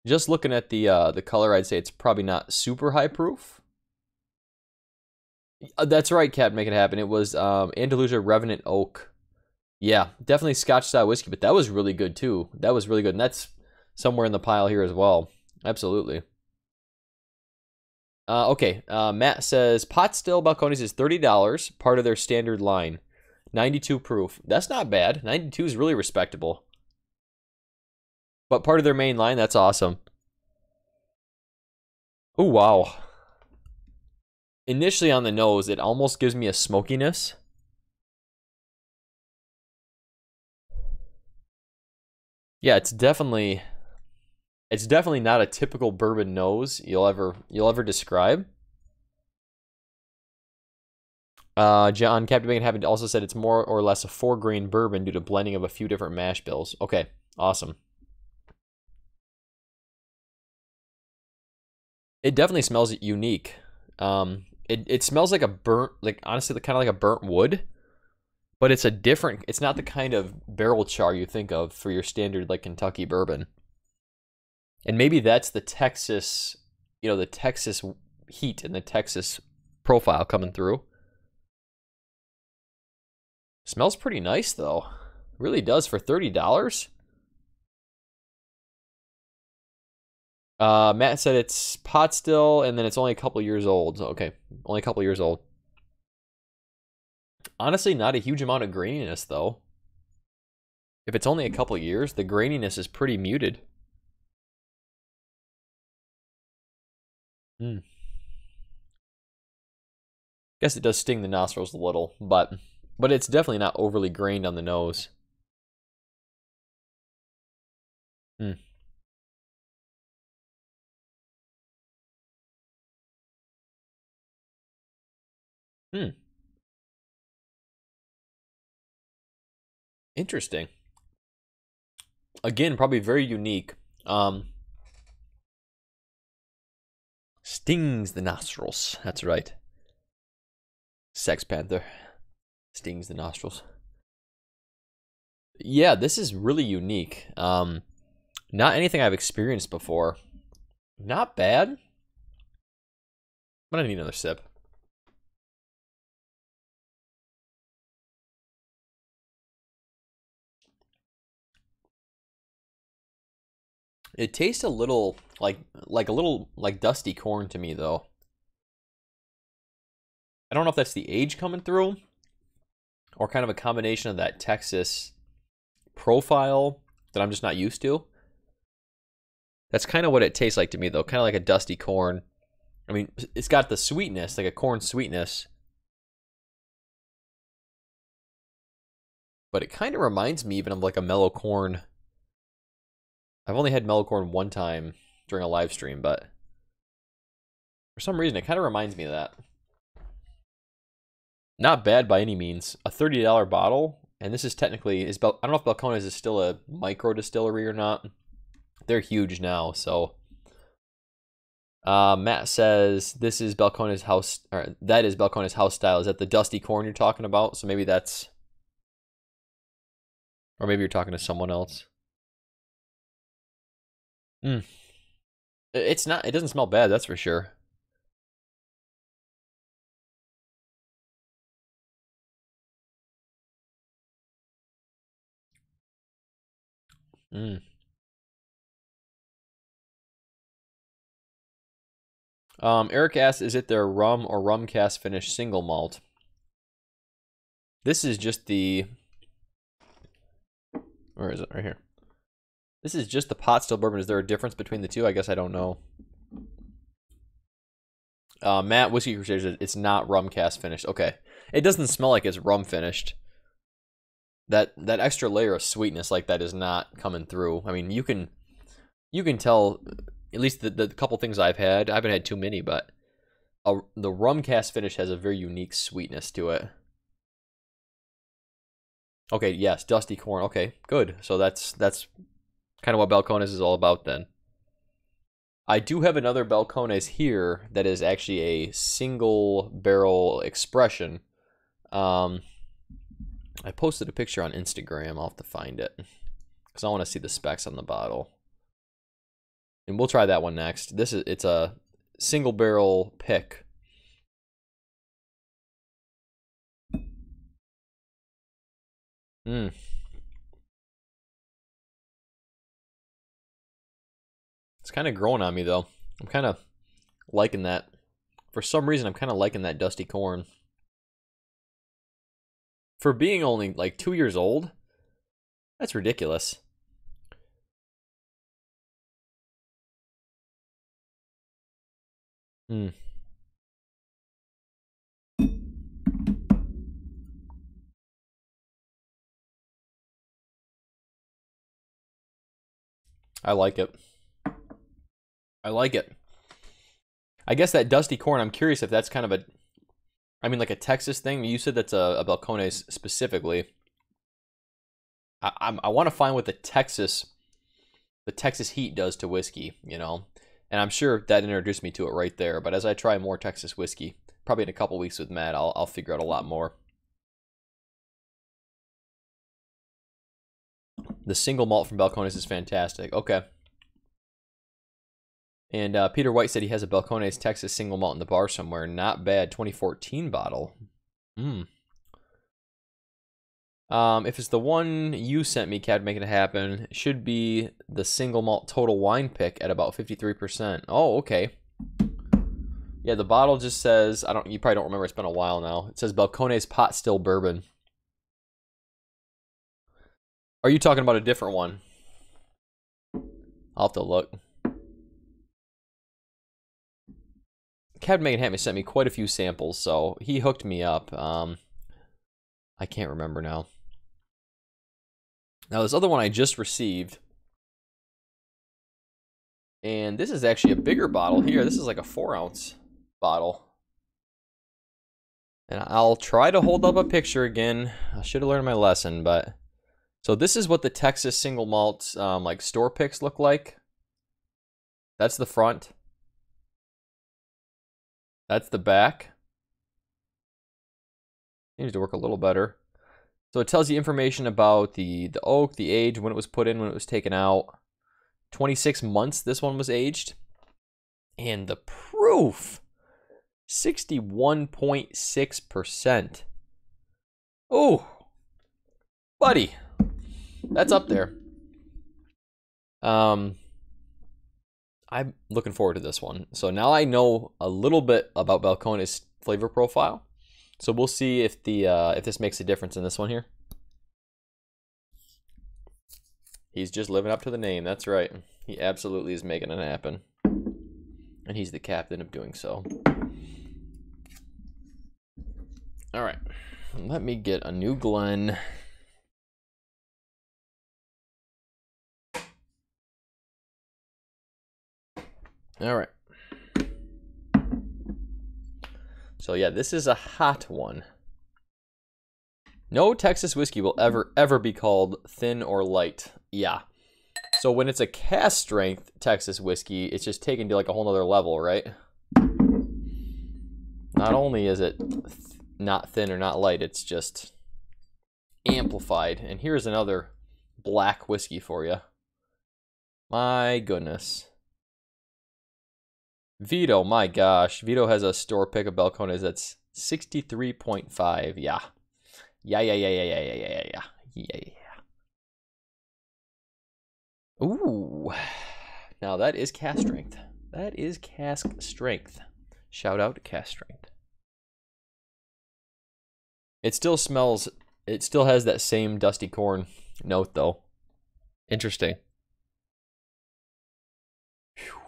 Just looking at the color, I'd say it's probably not super high proof. That's right, Cap, make it happen. It was Andalusia Revenant Oak. Yeah, definitely Scotch style whiskey, but that was really good too. That was really good, and that's somewhere in the pile here as well. Absolutely. Okay, Matt says pot still Balcones is $30, part of their standard line. 92 proof. That's not bad. 92 is really respectable. But part of their main line, that's awesome. Oh, wow. Initially on the nose, it almost gives me a smokiness. Yeah, it's definitely not a typical bourbon nose you'll ever describe. John Captivating Habit also said it's more or less a 4-grain bourbon due to blending of a few different mash bills. Okay, awesome. It definitely smells unique. It smells like a burnt, honestly, kind of like a burnt wood, but it's it's not the kind of barrel char you think of for your standard Kentucky bourbon. And maybe that's the Texas, the Texas heat and the Texas profile coming through. Smells pretty nice though. Really does for $30. Matt said it's pot still, and then it's only a couple years old. Okay, only a couple years old. Honestly, not a huge amount of graininess, though. If it's only a couple years, the graininess is pretty muted. Guess it does sting the nostrils a little, but it's definitely not overly grained on the nose. Interesting. Again, probably very unique. Stings the nostrils. That's right. Sex Panther. Stings the nostrils. Yeah, this is really unique. Not anything I've experienced before. Not bad. I'm gonna need another sip. It tastes a little like a little like dusty corn to me though. I don't know if that's the age coming through or kind of a combination of that Texas profile that I'm just not used to. That's kind of what it tastes like to me though, kind of like a dusty corn. I mean, it's got the sweetness, like a corn sweetness. But it kind of reminds me even of like a mellow corn. I've only had mellow corn one time during a live stream, but for some reason, it kind of reminds me of that. Not bad by any means. A $30 bottle, and this is technically, I don't know if Balcones is still a micro distillery or not. They're huge now, so. Matt says this is Balcones house, or that is Balcones house style. Is that the dusty corn you're talking about? So maybe that's, or maybe you're talking to someone else. It's not. It doesn't smell bad. That's for sure. Eric asks, is it their rum or rum cast finish single malt? This is just the. Where is it? Right here. This is just the pot still bourbon. Is there a difference between the two? I guess I don't know. Matt, Whiskey Crusaders, it's not rum cast finished. Okay. It doesn't smell like it's rum finished. That extra layer of sweetness like that is not coming through. I mean, you can tell, at least the couple things I've had. I haven't had too many, but the rum cast finish has a very unique sweetness to it. Okay, yes, dusty corn. Okay, good. So that's kind of what Balcones is all about then. I do have another Balcones here that is actually a single barrel expression. I posted a picture on Instagram. I'll have to find it because I want to see the specs on the bottle. And we'll try that one next. It's a single barrel pick. It's kind of growing on me, though. I'm kind of liking that. For some reason, I'm kind of liking that dusty corn. For being only, like, 2 years old, that's ridiculous. I like it. I like it. I guess that dusty corn, I'm curious if that's kind of a, I mean, like a Texas thing. You said that's a Balcones specifically. I want to find what the Texas heat does to whiskey, you know? And I'm sure that introduced me to it right there. But as I try more Texas whiskey, probably in a couple weeks with Matt, I'll figure out a lot more. The single malt from Balcones is fantastic. Okay. And Peter White said he has a Balcones Texas single malt in the bar somewhere. Not bad. 2014 bottle. If it's the one you sent me, Cad, making it happen, it should be the single malt total wine pick at about 53%. Oh, okay. Yeah, the bottle just says, you probably don't remember, it's been a while now. It says Balcones Pot Still Bourbon. Are you talking about a different one? I'll have to look. Cad Megan sent me quite a few samples, so he hooked me up. I can't remember now. Now, this other one I just received, and this is actually a bigger bottle here. This is like a 4-ounce bottle. And I'll try to hold up a picture again. I should have learned my lesson, but... So this is what the Texas single malt like store picks look like. That's the front. That's the back. Needs to work a little better. So it tells you information about the oak, the age, when it was put in, when it was taken out. 26 months this one was aged. And the proof, 61.6%. Oh, buddy, that's up there. I'm looking forward to this one. So now I know a little bit about Balcones' flavor profile. So we'll see if this makes a difference in this one here. He's just living up to the name. That's right. He absolutely is making it happen. And he's the captain of doing so. All right. Let me get a new Glen. All right. So yeah, this is a hot one. No Texas whiskey will ever be called thin or light. Yeah. So when it's a cask strength Texas whiskey, it's just taken to like a whole nother level, right? Not only is it not thin or not light, it's just amplified. And here's another black whiskey for you. My goodness. Vito, my gosh. Vito has a store pick of Balcones that's 63.5. Yeah. Yeah. Ooh. Now that is cask strength. That is cask strength. Shout out to cask strength. It still smells, it still has that same dusty corn note though. Interesting. Whew.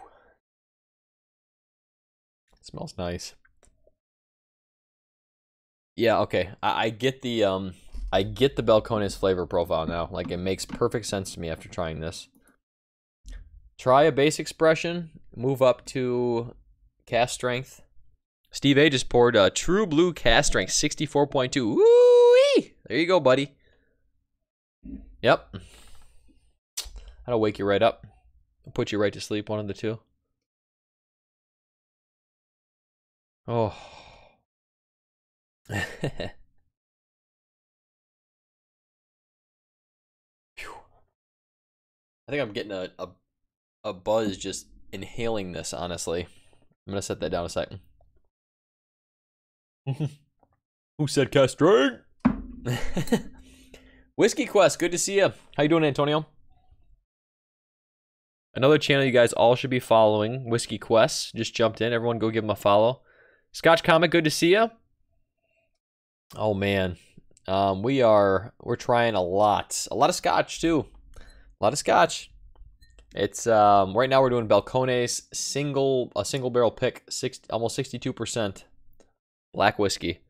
It smells nice. Yeah, okay. I get the Balcones flavor profile now. Like, it makes perfect sense to me after trying this. Try a base expression, move up to cask strength. Steve A just poured a True Blue cask strength 64.2. Woo-wee! There you go, buddy. Yep. That'll wake you right up. I'll put you right to sleep, one of the two. Oh. I think I'm getting a buzz just inhaling this, honestly. I'm going to set that down a second. Who said cask strength? Whiskey Quest, good to see you. How you doing, Antonio? Another channel you guys all should be following, Whiskey Quest. Just jumped in. Everyone go give him a follow. Scotch Comic, good to see you. Oh man, we're trying a lot of scotch too, a lot of scotch. It's right now we're doing Balcones a single barrel pick, almost 62% black whiskey.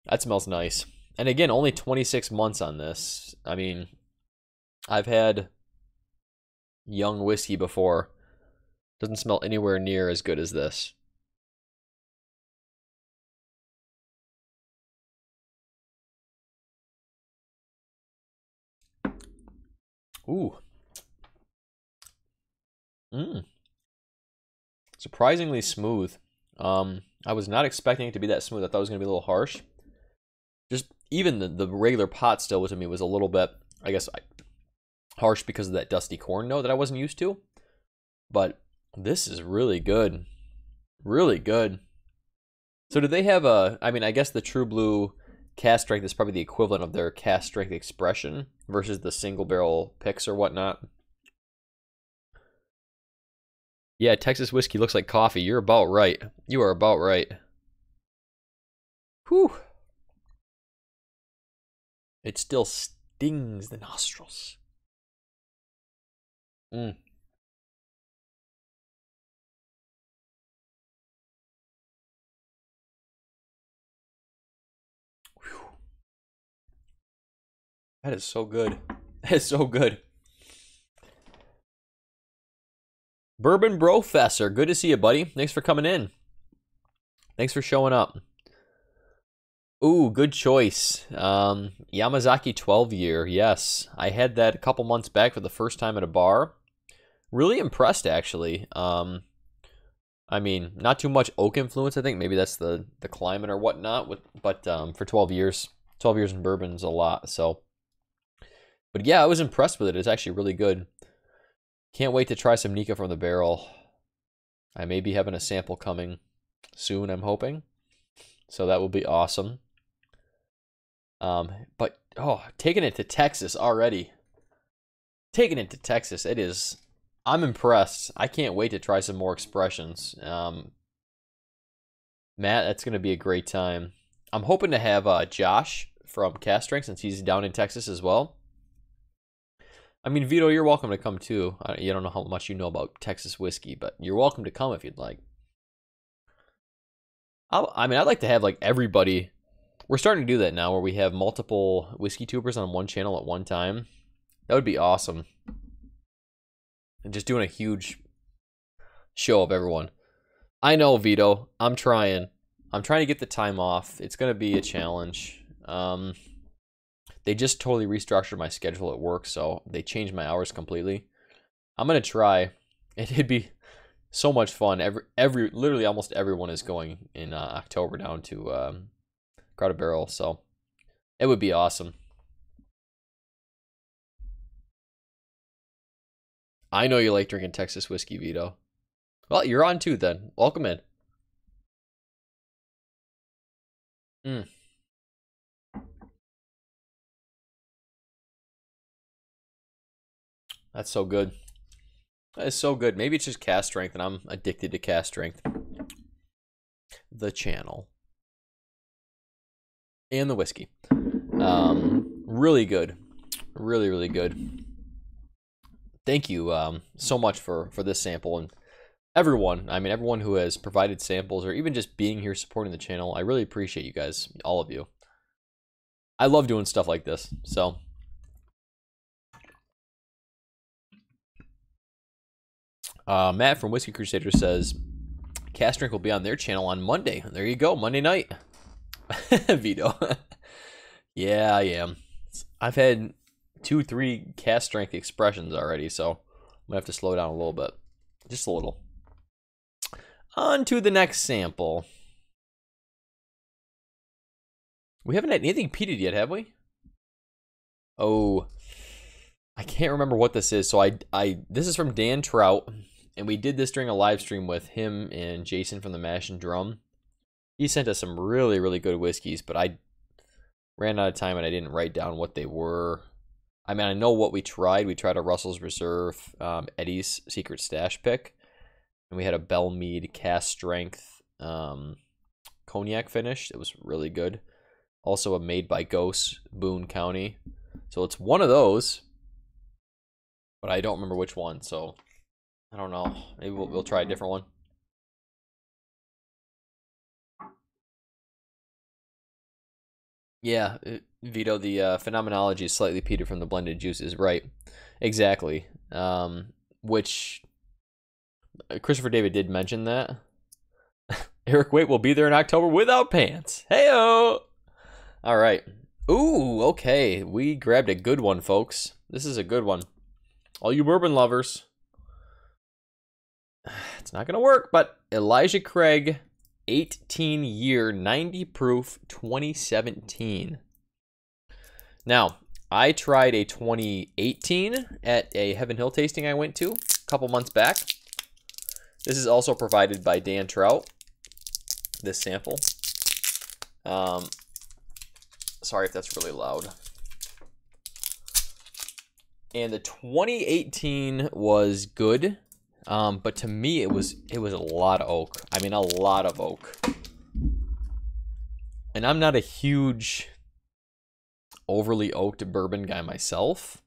That smells nice, and again, only 26 months on this. I mean, I've had young whiskey before. Doesn't smell anywhere near as good as this. Ooh. Surprisingly smooth. I was not expecting it to be that smooth. I thought it was going to be a little harsh. Just even the regular pot still to me was a little bit, I guess, harsh because of that dusty corn note that I wasn't used to. But this is really good. Really good. So do they have a, I mean, I guess the True Blue cast strength is probably the equivalent of their cast strength expression versus the single barrel picks or whatnot. Yeah, Texas whiskey looks like coffee. You're about right. You are about right. Whew. It still stings the nostrils. Mm. Whew. That is so good. That is so good. Bourbon Brofessor, good to see you, buddy. Thanks for coming in. Thanks for showing up. Ooh, good choice. Yamazaki 12 year. Yes, I had that a couple months back for the first time at a bar. Really impressed, actually. I mean, not too much oak influence. I think maybe that's the climate or whatnot. But for 12 years in bourbon is a lot. So, but yeah, I was impressed with it. It's actually really good. Can't wait to try some Nika from the barrel. I may be having a sample coming soon, I'm hoping. So that will be awesome. But, oh, taking it to Texas already. Taking it to Texas, it is, I'm impressed. I can't wait to try some more expressions. Matt, that's going to be a great time. I'm hoping to have Josh from Cast Strength since he's down in Texas as well. I mean, Vito, you're welcome to come too. You don't know how much you know about Texas whiskey, but you're welcome to come if you'd like. I mean, I'd like to have like everybody. We're starting to do that now where we have multiple whiskey tubers on one channel at one time. That would be awesome. And just doing a huge show of everyone. I know, Vito. I'm trying. I'm trying to get the time off. It's going to be a challenge. They just totally restructured my schedule at work, so they changed my hours completely. I'm going to try. It'd be so much fun. Literally almost everyone is going in October down to Crowded Barrel, so it would be awesome. I know you like drinking Texas whiskey, Vito. Well, you're on too then. Welcome in. Mm. That's so good. That is so good. Maybe it's just cast strength and I'm addicted to cast strength. The channel. And the whiskey. Really good. Really, really good. Thank you so much for this sample. And everyone, I mean, everyone who has provided samples or even just being here supporting the channel, I really appreciate you guys, all of you. I love doing stuff like this, so. Matt from Whiskey Crusader says, Cast Drink will be on their channel on Monday. There you go, Monday night. Vito. Yeah, I am. I've had 2-3 cast strength expressions already, so I'm gonna have to slow down a little bit. Just a little. On to the next sample. We haven't had anything peated yet, have we? Oh, I can't remember what this is. So this is from Dan Trout, and we did this during a live stream with him and Jason from the Mash and Drum. He sent us some really, really good whiskeys, but I ran out of time and I didn't write down what they were. I mean, I know what we tried. We tried a Russell's Reserve Eddie's Secret Stash pick, and we had a Bell Mead cast strength cognac finish. It was really good. Also a Made by Ghost, Boone County. So it's one of those, but I don't remember which one. So I don't know. Maybe we'll try a different one. Yeah, Vito, the phenomenology is slightly peated from the blended juices, right? Exactly. Which Christopher David did mention that. Eric Waite will be there in October without pants. Heyo! All right. Ooh, okay. We grabbed a good one, folks. This is a good one. All you bourbon lovers. It's not going to work, but Elijah Craig, 18-year, 90 proof, 2017. Now, I tried a 2018 at a Heaven Hill tasting I went to a couple months back. This is also provided by Dan Trout, this sample. Sorry if that's really loud. And the 2018 was good, but to me it was a lot of oak. I mean, a lot of oak. And I'm not a huge overly oaked bourbon guy myself.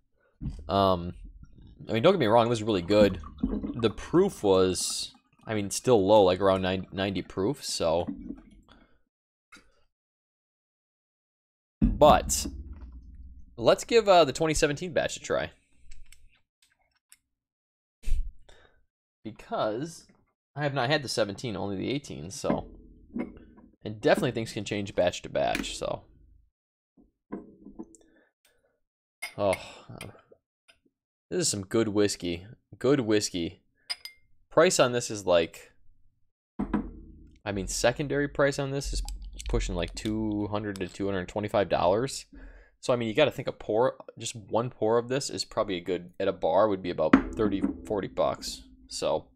I mean, don't get me wrong, it was really good. The proof was, I mean, still low, like around 90 proof, so. But let's give the 2017 batch a try. Because I have not had the 17, only the 18, so. And definitely things can change batch to batch, so. Oh, this is some good whiskey. Good whiskey. Price on this is like, I mean, secondary price on this is pushing like $200 to $225. So, I mean, you got to think a pour, just one pour of this is probably a good, at a bar would be about 30, 40 bucks. So,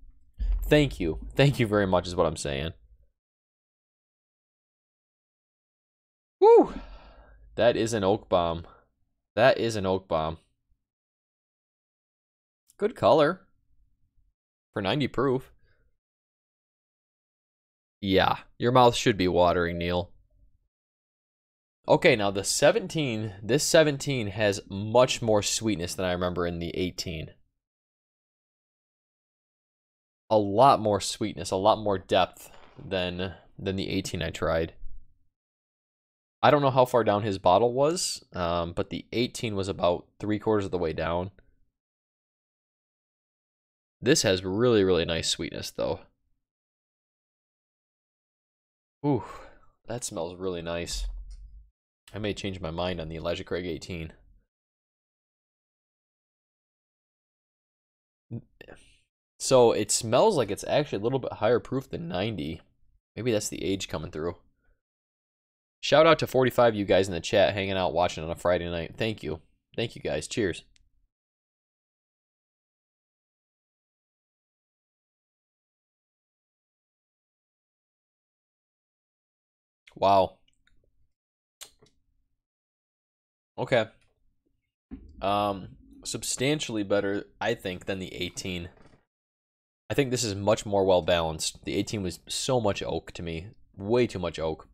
thank you. Thank you very much is what I'm saying. Woo! That is an oak bomb. That is an oak bomb. Good color. For 90 proof. Yeah, your mouth should be watering, Neil. Okay, now the 17, this 17 has much more sweetness than I remember in the 18. A lot more sweetness, a lot more depth than the 18 I tried. I don't know how far down his bottle was, but the 18 was about 3/4 of the way down. This has really, really nice sweetness, though. Ooh, that smells really nice. I may change my mind on the Elijah Craig 18. So it smells like it's actually a little bit higher proof than 90. Maybe that's the age coming through. Shout out to 45 you guys in the chat hanging out watching on a Friday night. Thank you. Thank you guys. Cheers. Wow. Okay. Substantially better, I think, than the 18. I think this is much more well balanced. The 18 was so much oak to me. Way too much oak.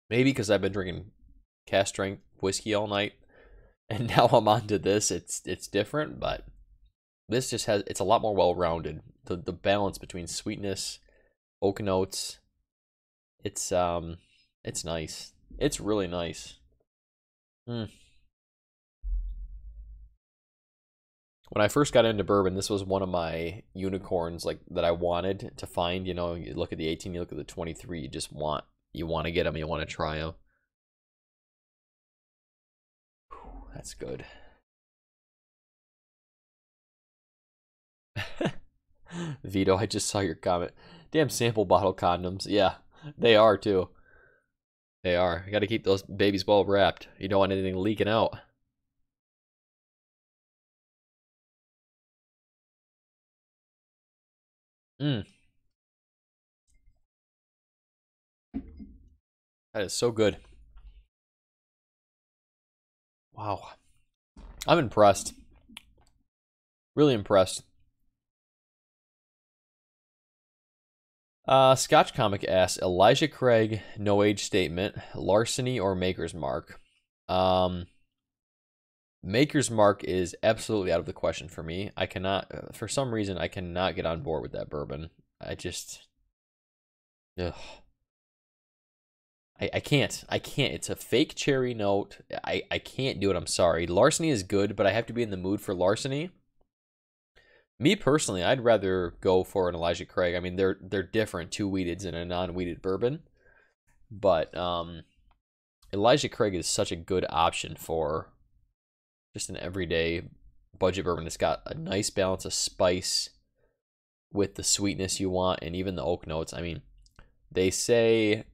Maybe because I've been drinking cast strength whiskey all night, and now I'm on to this. It's different, but this just has, it's a lot more well rounded. The balance between sweetness, oak notes, it's nice. It's really nice. When I first got into bourbon, this was one of my unicorns, like, that I wanted to find. You know, you look at the 18, you look at the 23, you want to get them, you want to try them. Whew, that's good. Vito, I just saw your comment. Damn sample bottle condoms. Yeah, they are too. They are. You got to keep those babies well wrapped. You don't want anything leaking out. That is so good. Wow. I'm impressed. Really impressed. Scotch Comic asks, Elijah Craig, no age statement, larceny or maker's mark? Maker's mark is absolutely out of the question for me. I cannot, for some reason, I cannot get on board with that bourbon. I just, ugh. I can't. It's a fake cherry note. I can't do it. I'm sorry. Larceny is good, but I have to be in the mood for larceny. Me personally, I'd rather go for an Elijah Craig. I mean, they're different, two wheateds and a non-wheated bourbon. But Elijah Craig is such a good option for just an everyday budget bourbon. It's got a nice balance of spice with the sweetness you want and even the oak notes. I mean, they say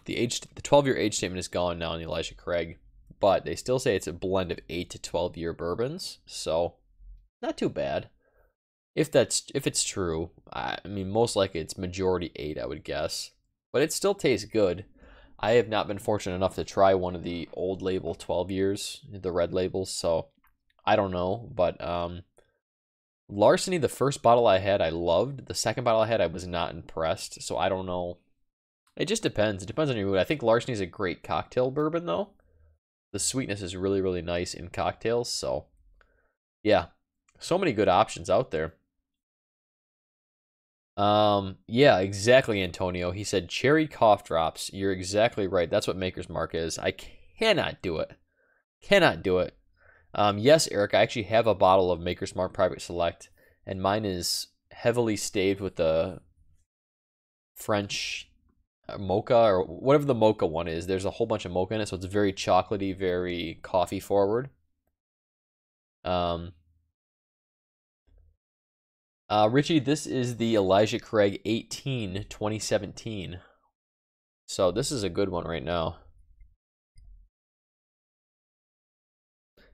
the 12-year age statement is gone now in the Elijah Craig. but they still say it's a blend of 8 to 12 year bourbons, so not too bad. If it's true, I mean, most likely it's majority 8, I would guess, but it still tastes good. I have not been fortunate enough to try one of the old label 12 years, the red labels, so I don't know, but Larceny, the first bottle I had, I loved. The second bottle I had, I was not impressed, so I don't know. It just depends. It depends on your mood. I think Larceny is a great cocktail bourbon, though. The sweetness is really, really nice in cocktails, so yeah. So many good options out there. Yeah, exactly, Antonio. He said cherry cough drops. You're exactly right. That's what Maker's Mark is. I cannot do it. Cannot do it. Yes, Eric, I actually have a bottle of Maker's Mark Private Select, and mine is heavily staved with the French mocha, or whatever the mocha one is. There's a whole bunch of mocha in it, so it's very chocolatey, very coffee forward. Richie, this is the Elijah Craig 18 2017. So this is a good one right now.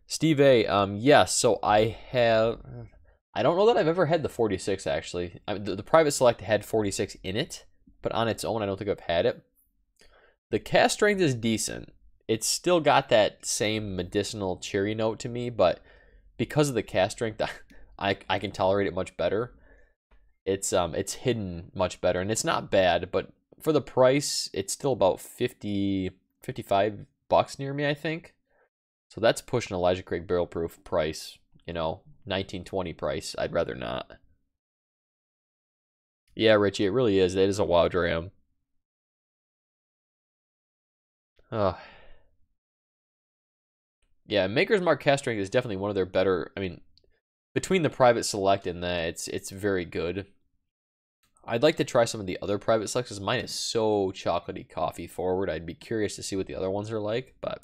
Steve A, yes, so I don't know that I've ever had the 46, actually. The Private Select had 46 in it, but on its own, I don't think I've had it. The cast strength is decent. It's still got that same medicinal cherry note to me, but because of the cast strength, I can tolerate it much better. It's hidden much better, and it's not bad, but for the price, it's still about 50, 55 bucks near me, I think. So that's pushing Elijah Craig barrel proof price, 1920 price. I'd rather not. Yeah, Richie, it really is. It is a wow dram. Yeah, Maker's Mark cast strength is definitely one of their better. I mean, between the Private Select and that, it's very good. I'd like to try some of the other Private Selects, because mine is so chocolatey coffee forward. I'd be curious to see what the other ones are like, but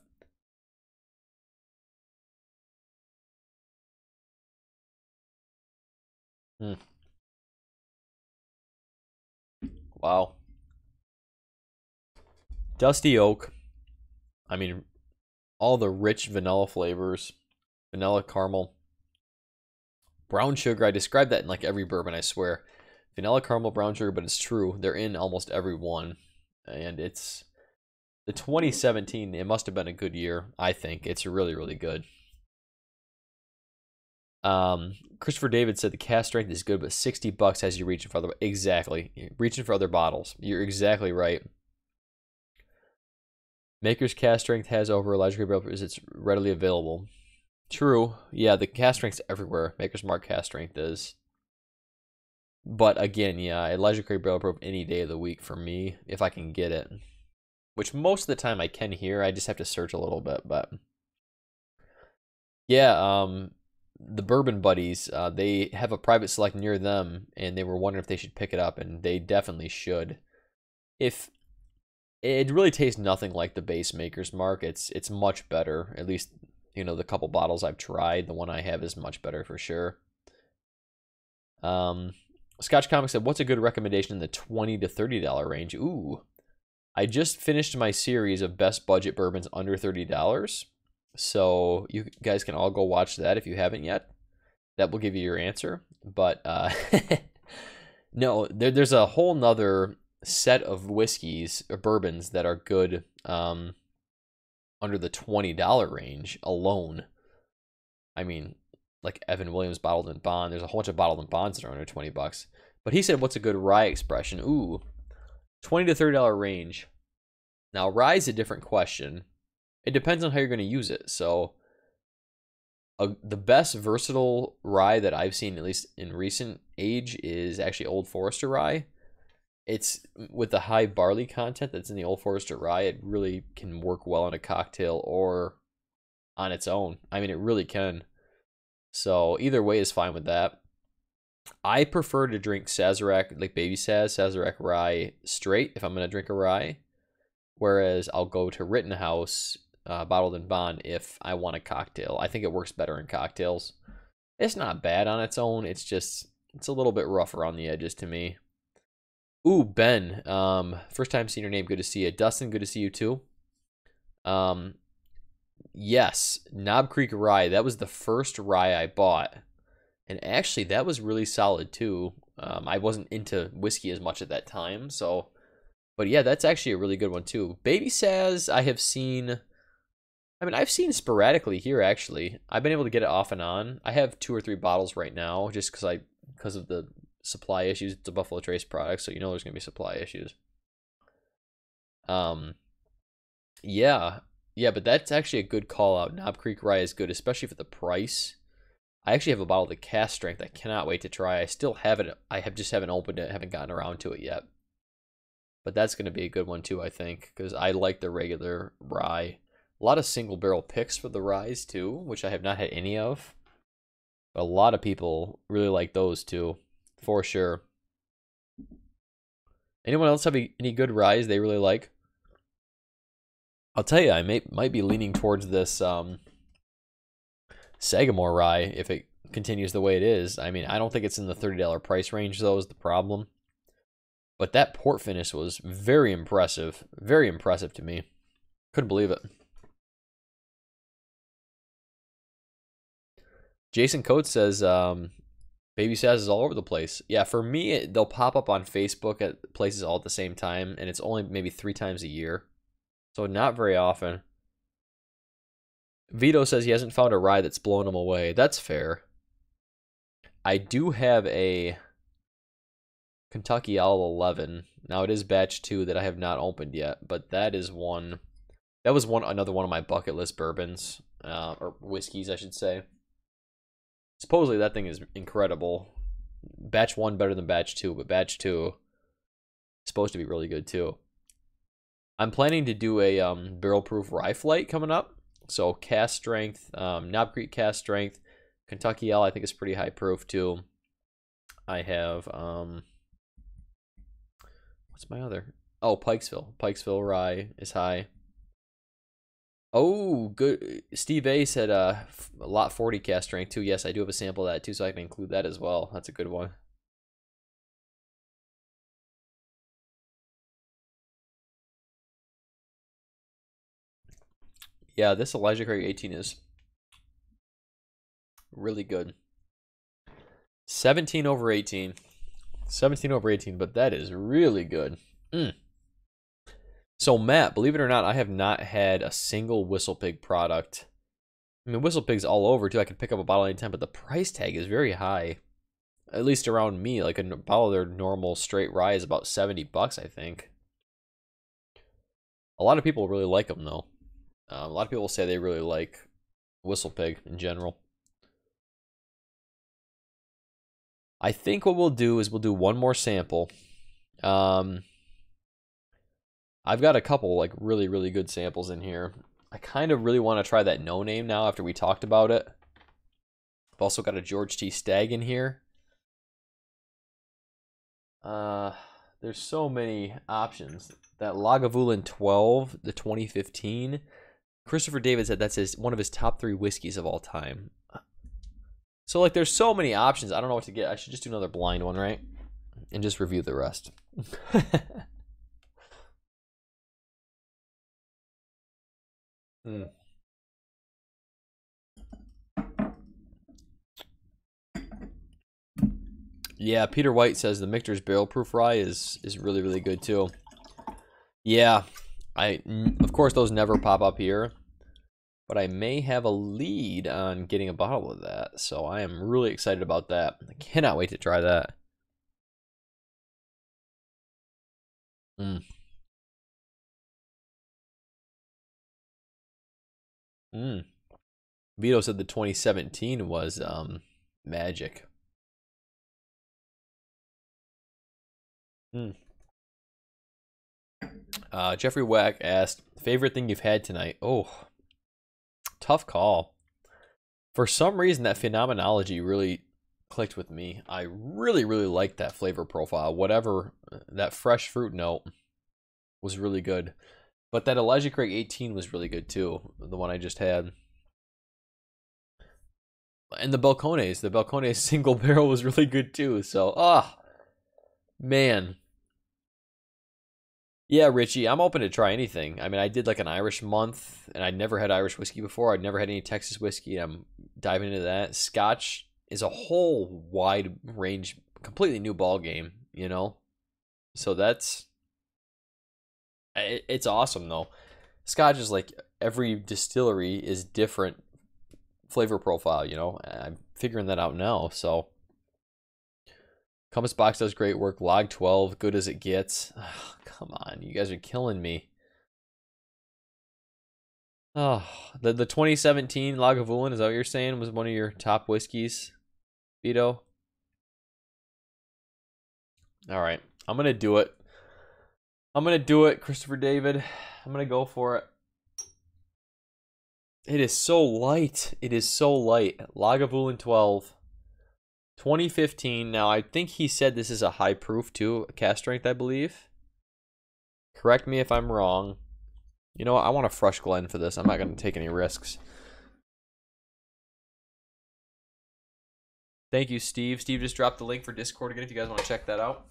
wow. Dusty oak. I mean, all the rich vanilla flavors, vanilla caramel, brown sugar. I describe that in like every bourbon, I swear. Vanilla caramel, brown sugar, but it's true. They're in almost every one. And it's the 2017, it must have been a good year, I think. It's really, really good. Christopher David said the cast strength is good, but 60 bucks has you reaching for other. Exactly. You're reaching for other bottles. You're exactly right. Maker's cast strength has over Elijah Craig barrel is it's readily available. True. Yeah, the cast strength's everywhere. Maker's Mark cast strength is. But again, yeah, Elijah Craig barrel proof any day of the week for me, if I can get it. Which most of the time I can hear. I just have to search a little bit, but yeah, the Bourbon Buddies, they have a Private Select near them, and they were wondering if they should pick it up, and they definitely should. If it really tastes nothing like the base Maker's Mark, it's much better. At least, the couple bottles I've tried, the one I have is much better for sure. Scotch Comics said, what's a good recommendation in the $20 to $30 range? Ooh, I just finished my series of best budget bourbons under $30. So you guys can all go watch that if you haven't yet. That will give you your answer. But no, there's a whole nother set of whiskeys or bourbons that are good under the $20 range alone. I mean, like Evan Williams Bottled in Bond. There's a whole bunch of Bottled in Bonds that are under 20 bucks. But he said, what's a good rye expression? Ooh, $20 to $30 range. Now, rye is a different question. It depends on how you're going to use it. So, the best versatile rye that I've seen, at least in recent age, is actually Old Forester rye. It's with the high barley content that's in the Old Forester rye, it really can work well in a cocktail or on its own. I mean, it really can. So, either way is fine with that. I prefer to drink Sazerac, like Baby Sazerac rye straight if I'm going to drink a rye. Whereas I'll go to Rittenhouse Bottled in Bond if I want a cocktail. I think it works better in cocktails. It's not bad on its own. It's a little bit rougher on the edges to me. Ooh, Ben. First time seeing your name. Good to see you. Dustin, good to see you too. Yes, Knob Creek Rye. That was the first rye I bought. And actually, that was really solid too. I wasn't into whiskey as much at that time, so. But yeah, that's actually a really good one too. Baby Saz, I have seen. I mean, I've seen sporadically here actually. I've been able to get it off and on. I have 2 or 3 bottles right now, just because of the supply issues. It's a Buffalo Trace product, so you know there's gonna be supply issues. Yeah, yeah, but that's actually a good call out. Knob Creek Rye is good, especially for the price. I actually have a bottle of the cast strength. I cannot wait to try. I still have it. Just haven't opened it. Haven't gotten around to it yet. But that's going to be a good one too, I think, because I like the regular rye. A lot of single barrel picks for the ryes too, which I have not had any of. But a lot of people really like those too, for sure. Anyone else have any good ryes they really like? I'll tell you, I might be leaning towards this Sagamore rye if it continues the way it is. I mean, I don't think it's in the $30 price range, though, is the problem. But that port finish was very impressive. Very impressive to me. Couldn't believe it. Jason Coates says, Baby Saz is all over the place. Yeah, for me, they'll pop up on Facebook at places all at the same time, and it's only maybe 3 times a year. So not very often. Vito says he hasn't found a rye that's blown him away. That's fair. I do have a Kentucky Owl 11. Now it is batch 2 that I have not opened yet, but that is one. That was another one of my bucket list bourbons, or whiskeys, I should say. Supposedly that thing is incredible. Batch 1 better than batch 2, but batch 2 is supposed to be really good too. I'm planning to do a barrel proof rye flight coming up. So cast strength, Knob Creek cast strength, Kentucky L I think is pretty high proof too. I have what's my other? Oh, Pikesville. Pikesville rye is high. Oh, good. Steve A said lot 40 cast strength too. Yes, I do have a sample of that too, so I can include that as well. That's a good one. Yeah, this Elijah Craig 18 is really good. 17 over 18. 17 over 18, but that is really good. So, Matt, believe it or not, I have not had a single Whistle Pig product. I mean, Whistle Pig's all over, too. I can pick up a bottle anytime, but the price tag is very high. At least around me. Like, a bottle of their normal straight rye is about $70, I think. A lot of people really like them, though. A lot of people say they really like Whistle Pig in general. I think what we'll do is we'll do one more sample. I've got a couple like really, really good samples in here. I kind of really want to try that No Name now after we talked about it. I've also got a George T. Stagg in here. There's so many options. That Lagavulin 12, the 2015. Christopher David said that's one of his top 3 whiskeys of all time. So, like, there's so many options. I don't know what to get. I should just do another blind one, right? And just review the rest. Yeah, Peter White says the Michter's Barrel Proof Rye is really, really good, too. Yeah, of course, those never pop up here. But I may have a lead on getting a bottle of that. So I am really excited about that. I cannot wait to try that. Vito said the 2017 was magic. Jeffrey Wack asked, favorite thing you've had tonight? Oh, tough call. For some reason, that phenomenology really clicked with me. I really, really liked that flavor profile. Whatever, that fresh fruit note was really good. But that Elijah Craig 18 was really good too, the one I just had. And the Balcones single barrel was really good too. So, man. Yeah, Richie, I'm open to try anything. I mean, I did like an Irish month, and I'd never had Irish whiskey before. I'd never had any Texas whiskey. I'm diving into that. Scotch is a whole wide range, completely new ball game, you know? So it's awesome, though. Scotch is like every distillery is different flavor profile, you know? I'm figuring that out now, so. Compass Box does great work. Log 12, good as it gets. Oh, come on, you guys are killing me. Oh, the 2017 Lagavulin, is that what you're saying, was one of your top whiskeys, Vito? All right, I'm going to do it. I'm going to do it, Christopher David. I'm going to go for it. It is so light. It is so light. Lagavulin 12. 2015. Now, I think he said this is a high proof too, cast strength, I believe. Correct me if I'm wrong. You know what? I want a fresh Glen for this. I'm not going to take any risks. Thank you, Steve. Steve just dropped the link for Discord again if you guys want to check that out.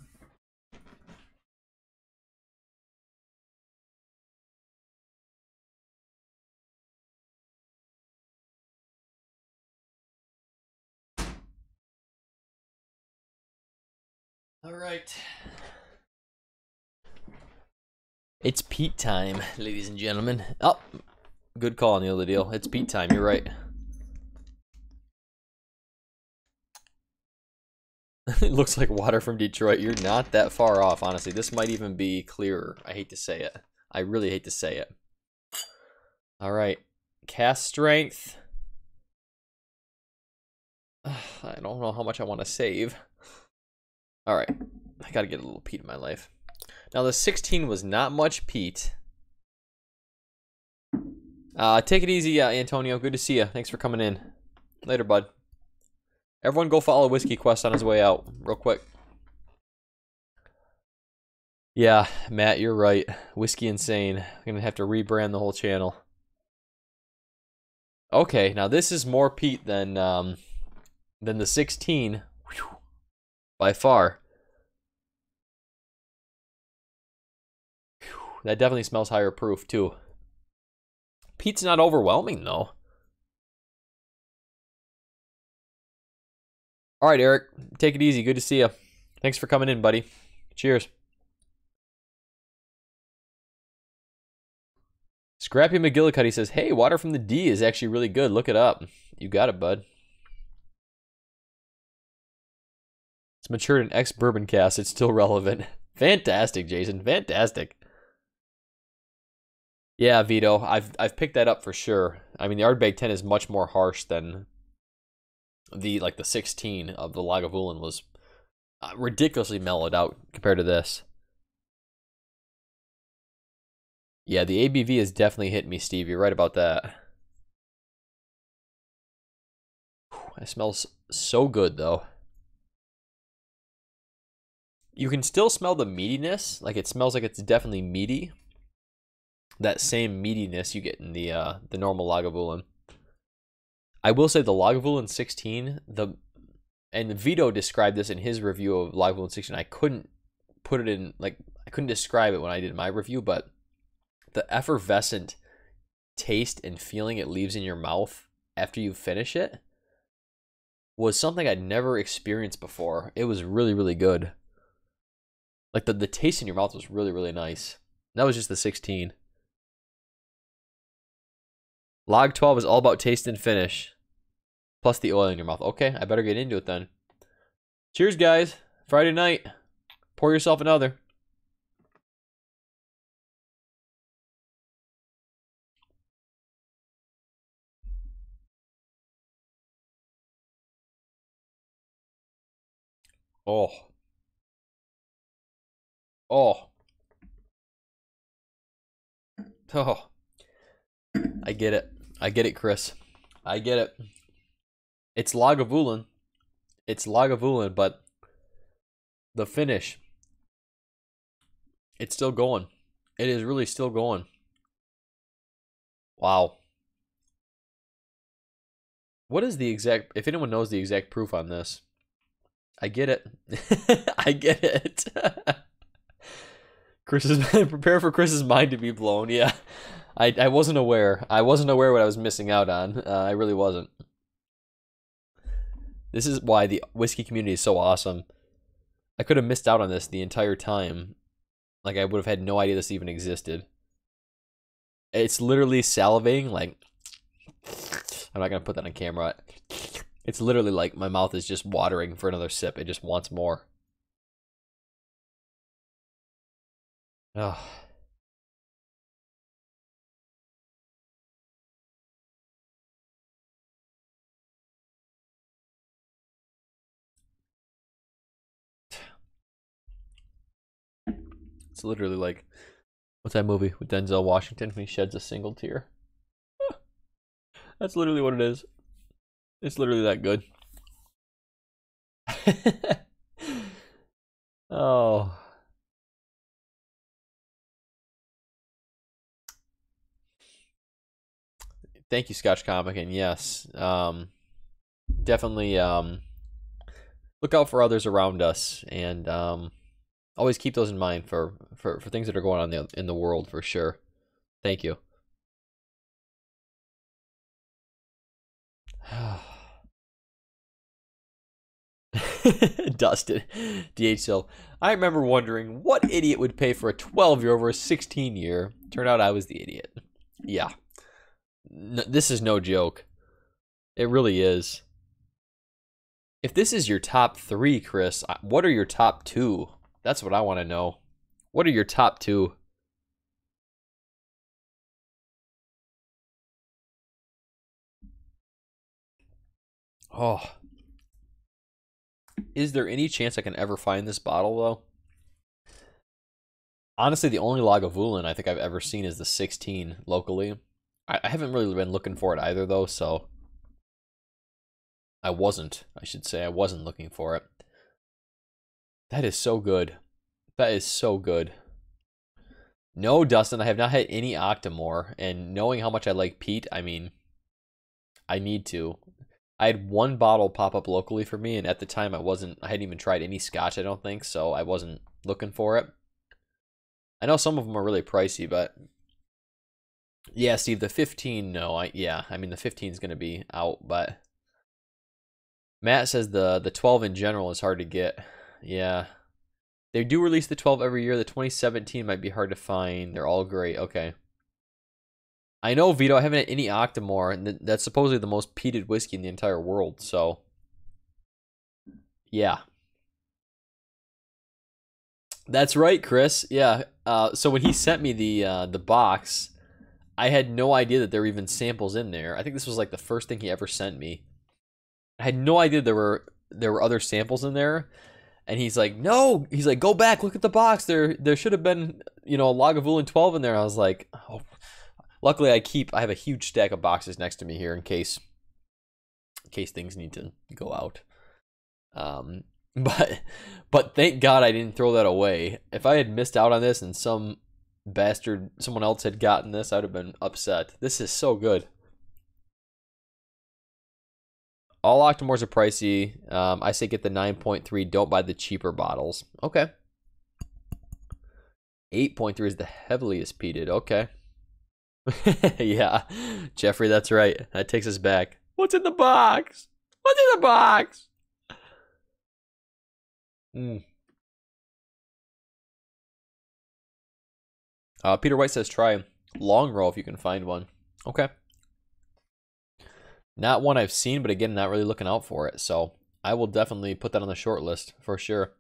All right. It's peat time, ladies and gentlemen. Oh, good call on the other deal. It's peat time. You're right. It looks like water from Detroit. You're not that far off, honestly. This might even be clearer. I hate to say it. I really hate to say it. All right. Cast strength. I don't know how much I want to save. All right. I got to get a little peat in my life. Now, the 16 was not much peat. Take it easy, Antonio. Good to see you. Thanks for coming in. Later, bud. Everyone go follow Whiskey Quest on his way out, real quick. Yeah, Matt, you're right. Whiskey Insane. I'm going to have to rebrand the whole channel. Okay, now this is more peat than the 16. Whew, by far. Whew, that definitely smells higher proof, too. Peat's not overwhelming, though. All right, Eric. Take it easy. Good to see you. Thanks for coming in, buddy. Cheers. Scrappy McGillicuddy says, hey, water from the D is actually really good. Look it up. You got it, bud. It's matured in ex-bourbon cast. It's still relevant. Fantastic, Jason. Fantastic. Yeah, Vito. I've picked that up for sure. I mean, the Ardbeg 10 is much more harsh than the 16 of the Lagavulin was ridiculously mellowed out compared to this. Yeah, the ABV has definitely hit me, Steve. You're right about that. It smells so good, though. You can still smell the meatiness. Like, it smells like it's definitely meaty. That same meatiness you get in the normal Lagavulin. I will say the Lagavulin 16, and Vito described this in his review of Lagavulin 16. I couldn't put it in, I couldn't describe it when I did my review, but the effervescent taste and feeling it leaves in your mouth after you finish it was something I'd never experienced before. It was really, really good. Like, the taste in your mouth was really, really nice. That was just the 16. Log 12 is all about taste and finish. Plus the oil in your mouth. Okay, I better get into it then. Cheers, guys. Friday night. Pour yourself another. Oh. Oh. Oh. I get it. I get it, Chris. I get it. It's Lagavulin. It's Lagavulin, but the finish, it's still going. It is really still going. Wow. What is the exact, if anyone knows the exact proof on this? I get it. I get it. Prepare for Chris's mind to be blown. Yeah, I wasn't aware. I wasn't aware what I was missing out on. I really wasn't. This is why the whiskey community is so awesome. I could have missed out on this the entire time. Like, I would have had no idea this even existed. It's literally salivating, like... I'm not going to put that on camera. It's literally like my mouth is just watering for another sip. It just wants more. Oh. It's literally like, what's that movie with Denzel Washington when he sheds a single tear? That's literally what it is. It's literally that good. Oh. Thank you, Scotch Comic, and yes, definitely look out for others around us, and always keep those in mind for things that are going on in the world, for sure. Thank you. Dusted. DHL. I remember wondering what idiot would pay for a 12-year over a 16-year. Turned out I was the idiot. Yeah. No, this is no joke. It really is. If this is your top 3, Chris, what are your top 2? That's what I want to know. What are your top 2? Oh. Is there any chance I can ever find this bottle, though? Honestly, the only Lagavulin I think I've ever seen is the 16 locally. I haven't really been looking for it either, though, so... I should say. I wasn't looking for it. That is so good. That is so good. No, Dustin, I have not had any Octomore, and knowing how much I like peat, I mean, I need to. I had one bottle pop up locally for me, and at the time I hadn't even tried any scotch, I don't think, so I wasn't looking for it. I know some of them are really pricey, but yeah, Steve, the 15, no, I mean the 15 is going to be out, but Matt says the 12 in general is hard to get. Yeah. They do release the 12 every year. The 2017 might be hard to find. They're all great. Okay. I know, Vito, I haven't had any Octomore, and that's supposedly the most peated whiskey in the entire world, so yeah. That's right, Chris. Yeah. So when he sent me the box, I had no idea that there were even samples in there. I think this was like the first thing he ever sent me. I had no idea there were other samples in there. And he's like, no. He's like, go back, look at the box. There should have been, a Lagavulin 12 in there. I was like, oh. Luckily, I have a huge stack of boxes next to me here in case things need to go out. But thank God I didn't throw that away. If I had missed out on this and someone else had gotten this, I'd have been upset. This is so good. All Octomores are pricey. I say get the 9.3. Don't buy the cheaper bottles. Okay. 8.3 is the heaviest peated. Okay. Yeah. Jeffrey, that's right. That takes us back. What's in the box? What's in the box? Peter White says try Long Row if you can find one. Okay. Not one I've seen, but again, not really looking out for it. So I will definitely put that on the short list for sure.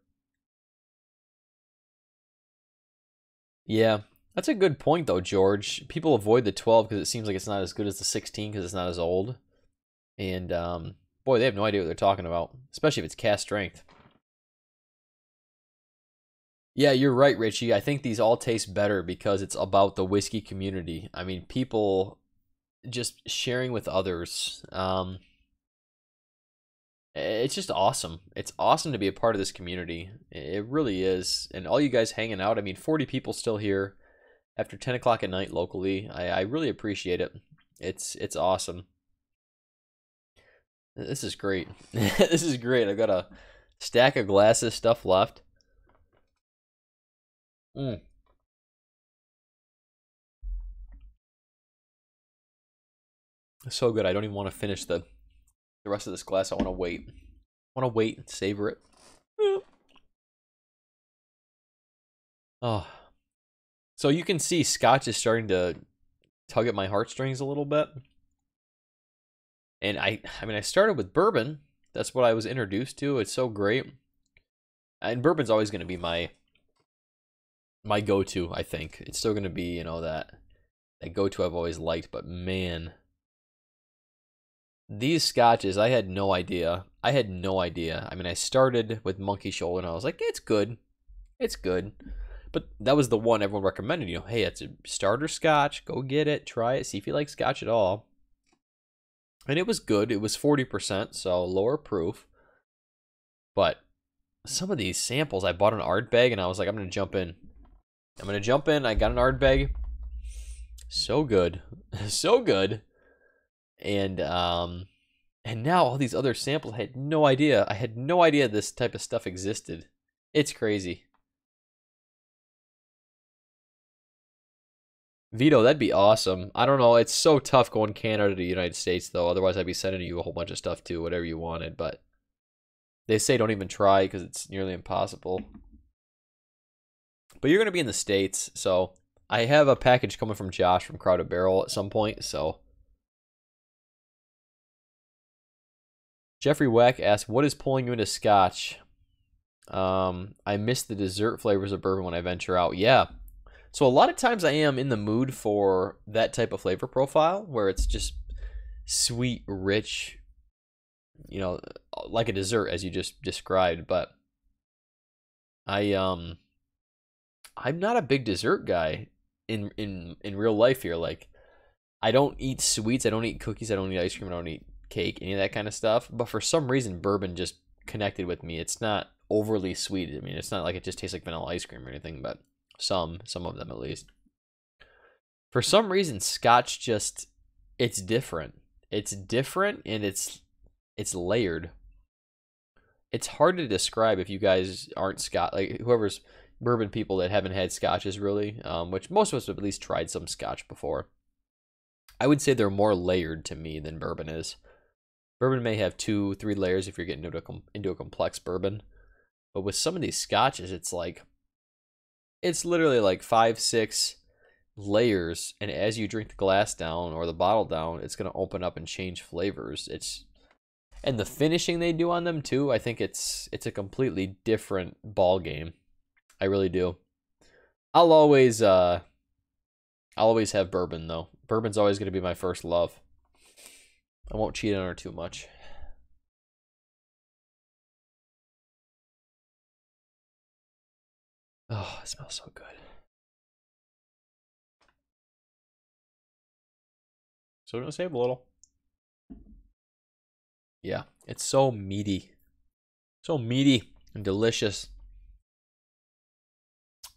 Yeah, that's a good point though, George. People avoid the 12 because it seems like it's not as good as the 16 because it's not as old. And boy, they have no idea what they're talking about, especially if it's cast strength. Yeah, you're right, Richie. I think these all taste better because it's about the whiskey community. I mean, people just sharing with others. It's just awesome. It's awesome to be a part of this community. It really is. And all you guys hanging out. I mean, 40 people still here after 10 o'clock at night locally. I really appreciate it. It's awesome. This is great. This is great. I've got a stack of glasses stuff left. It's so good. I don't even want to finish the rest of this glass. I want to wait. I want to wait and savor it. Oh. So you can see Scotch is starting to tug at my heartstrings a little bit. And I mean, I started with bourbon. That's what I was introduced to. It's so great. And bourbon's always going to be my go-to, I think. It's still going to be, you know, that go-to I've always liked. But man, these scotches, I had no idea. I had no idea. I mean, I started with Monkey Shoulder, and I was like, it's good. It's good. But that was the one everyone recommended. You know, hey, it's a starter scotch. Go get it. Try it. See if you like scotch at all. And it was good. It was 40%, so lower proof. But some of these samples, I bought an Ardbeg, and I was like, I'm going to jump in. I'm going to jump in. I got an Ardbeg. So good. So good. And now all these other samples, I had no idea. I had no idea this type of stuff existed. It's crazy. Vito, that'd be awesome. I don't know. It's so tough going Canada to the United States, though. Otherwise, I'd be sending you a whole bunch of stuff, too, whatever you wanted. But they say don't even try because it's nearly impossible. But you're going to be in the States, so I have a package coming from Josh from Crowded Barrel at some point, so. Jeffrey Wack asked, what is pulling you into Scotch? I miss the dessert flavors of bourbon when I venture out. Yeah. So a lot of times I am in the mood for that type of flavor profile where it's just sweet, rich, you know, like a dessert as you just described. But I'm not a big dessert guy in real life here. Like, I don't eat sweets, I don't eat cookies, I don't eat ice cream, I don't eat cake, any of that kind of stuff. But for some reason, bourbon just connected with me. It's not overly sweet. I mean, it's not like it just tastes like vanilla ice cream or anything, but some of them at least. For some reason, Scotch just, it's different. It's different, and it's layered. It's hard to describe if you guys aren't Scotch, like whoever's bourbon people that haven't had Scotches really, which most of us have at least tried some Scotch before. I would say they're more layered to me than bourbon is. Bourbon may have 2-3 layers if you're getting into a complex bourbon, but with some of these Scotches, it's like, it's literally like 5-6 layers, and as you drink the glass down or the bottle down, it's going to open up and change flavors. And the finishing they do on them too, I think it's a completely different ball game. I really do. I'll always have bourbon though. Bourbon's always going to be my first love. I won't cheat on her too much. Oh, it smells so good. So we're gonna save a little. Yeah, it's so meaty. So meaty and delicious.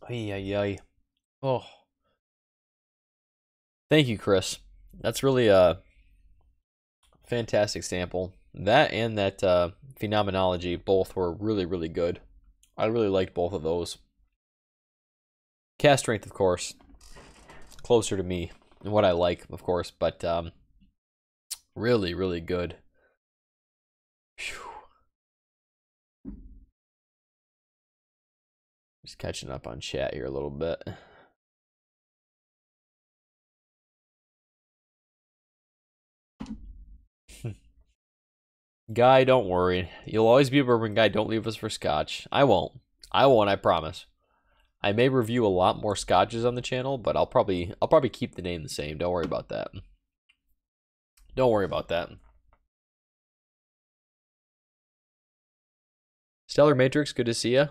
Ay, ay, ay. Oh. Thank you, Chris. That's really a fantastic sample. That and that Phenomenology, both were really, really good. I really liked both of those. Cast strength, of course, closer to me and what I like, of course, but really, really good. Whew. Just catching up on chat here a little bit. Guy, don't worry. You'll always be a bourbon guy. Don't leave us for Scotch. I won't. I promise. I may review a lot more scotches on the channel, but I'll probably keep the name the same. Don't worry about that. Don't worry about that. Stellar Matrix, good to see you.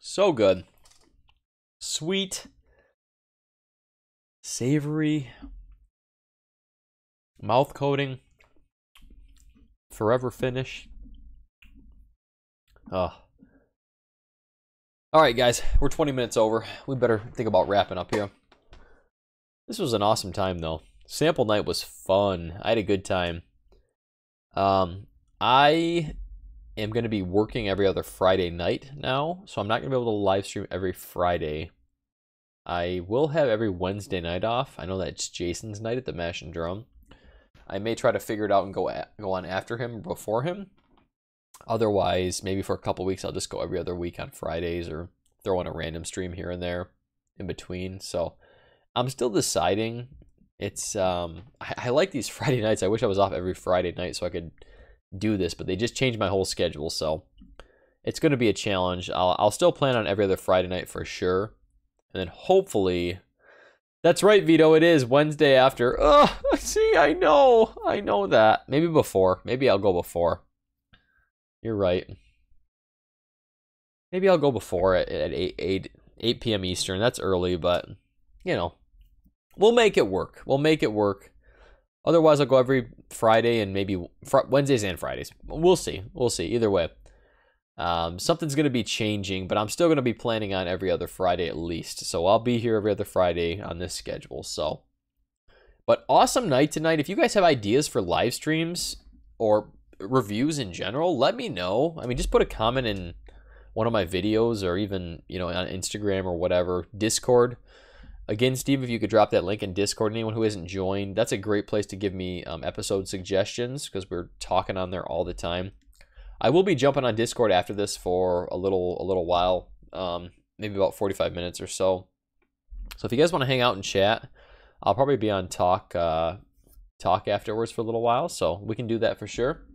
So good. Sweet. Savory. Mouth coating. Forever finish. Oh. Alright, guys. We're 20 minutes over. We better think about wrapping up here. This was an awesome time, though. Sample night was fun. I had a good time. I am going to be working every other Friday night now, so I'm not going to be able to live stream every Friday. I will have every Wednesday night off. I know that's Jason's night at the Mash and Drum. I may try to figure it out and go on after him, before him. Otherwise, maybe for a couple weeks, I'll just go every other week on Fridays or throw in a random stream here and there in between. So I'm still deciding. It's I like these Friday nights. I wish I was off every Friday night so I could do this, but they just changed my whole schedule, so it's going to be a challenge. I'll still plan on every other Friday night for sure, and then hopefully, that's right, Vito, it is Wednesday after. Oh, see, I know that. Maybe before. Maybe I'll go before. You're right. Maybe I'll go before at 8 p.m. Eastern. That's early, but you know, we'll make it work. We'll make it work. Otherwise, I'll go every Friday and maybe Wednesdays and Fridays. We'll see. We'll see. Either way, something's going to be changing, but I'm still going to be planning on every other Friday at least. So I'll be here every other Friday on this schedule. So, but awesome night tonight. If you guys have ideas for live streams or reviews in general, let me know. I mean, just put a comment in one of my videos or even, you know, on Instagram or whatever. Discord. Again, Steve, if you could drop that link in Discord, anyone who hasn't joined, that's a great place to give me episode suggestions because we're talking on there all the time. I will be jumping on Discord after this for a little while, maybe about 45 minutes or so. So if you guys want to hang out and chat, I'll probably be on talk afterwards for a little while, so we can do that for sure.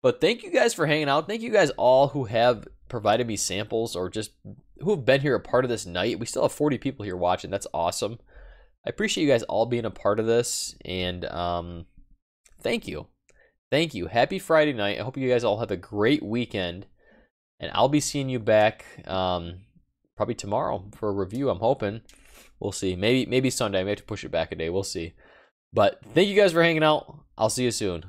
But thank you guys for hanging out. Thank you guys all who have provided me samples or just who have been here a part of this night. We still have 40 people here watching. That's awesome. I appreciate you guys all being a part of this, and thank you. Thank you. Happy Friday night. I hope you guys all have a great weekend, and I'll be seeing you back probably tomorrow for a review, I'm hoping. We'll see. Maybe Sunday. I may have to push it back a day. We'll see. But thank you guys for hanging out. I'll see you soon.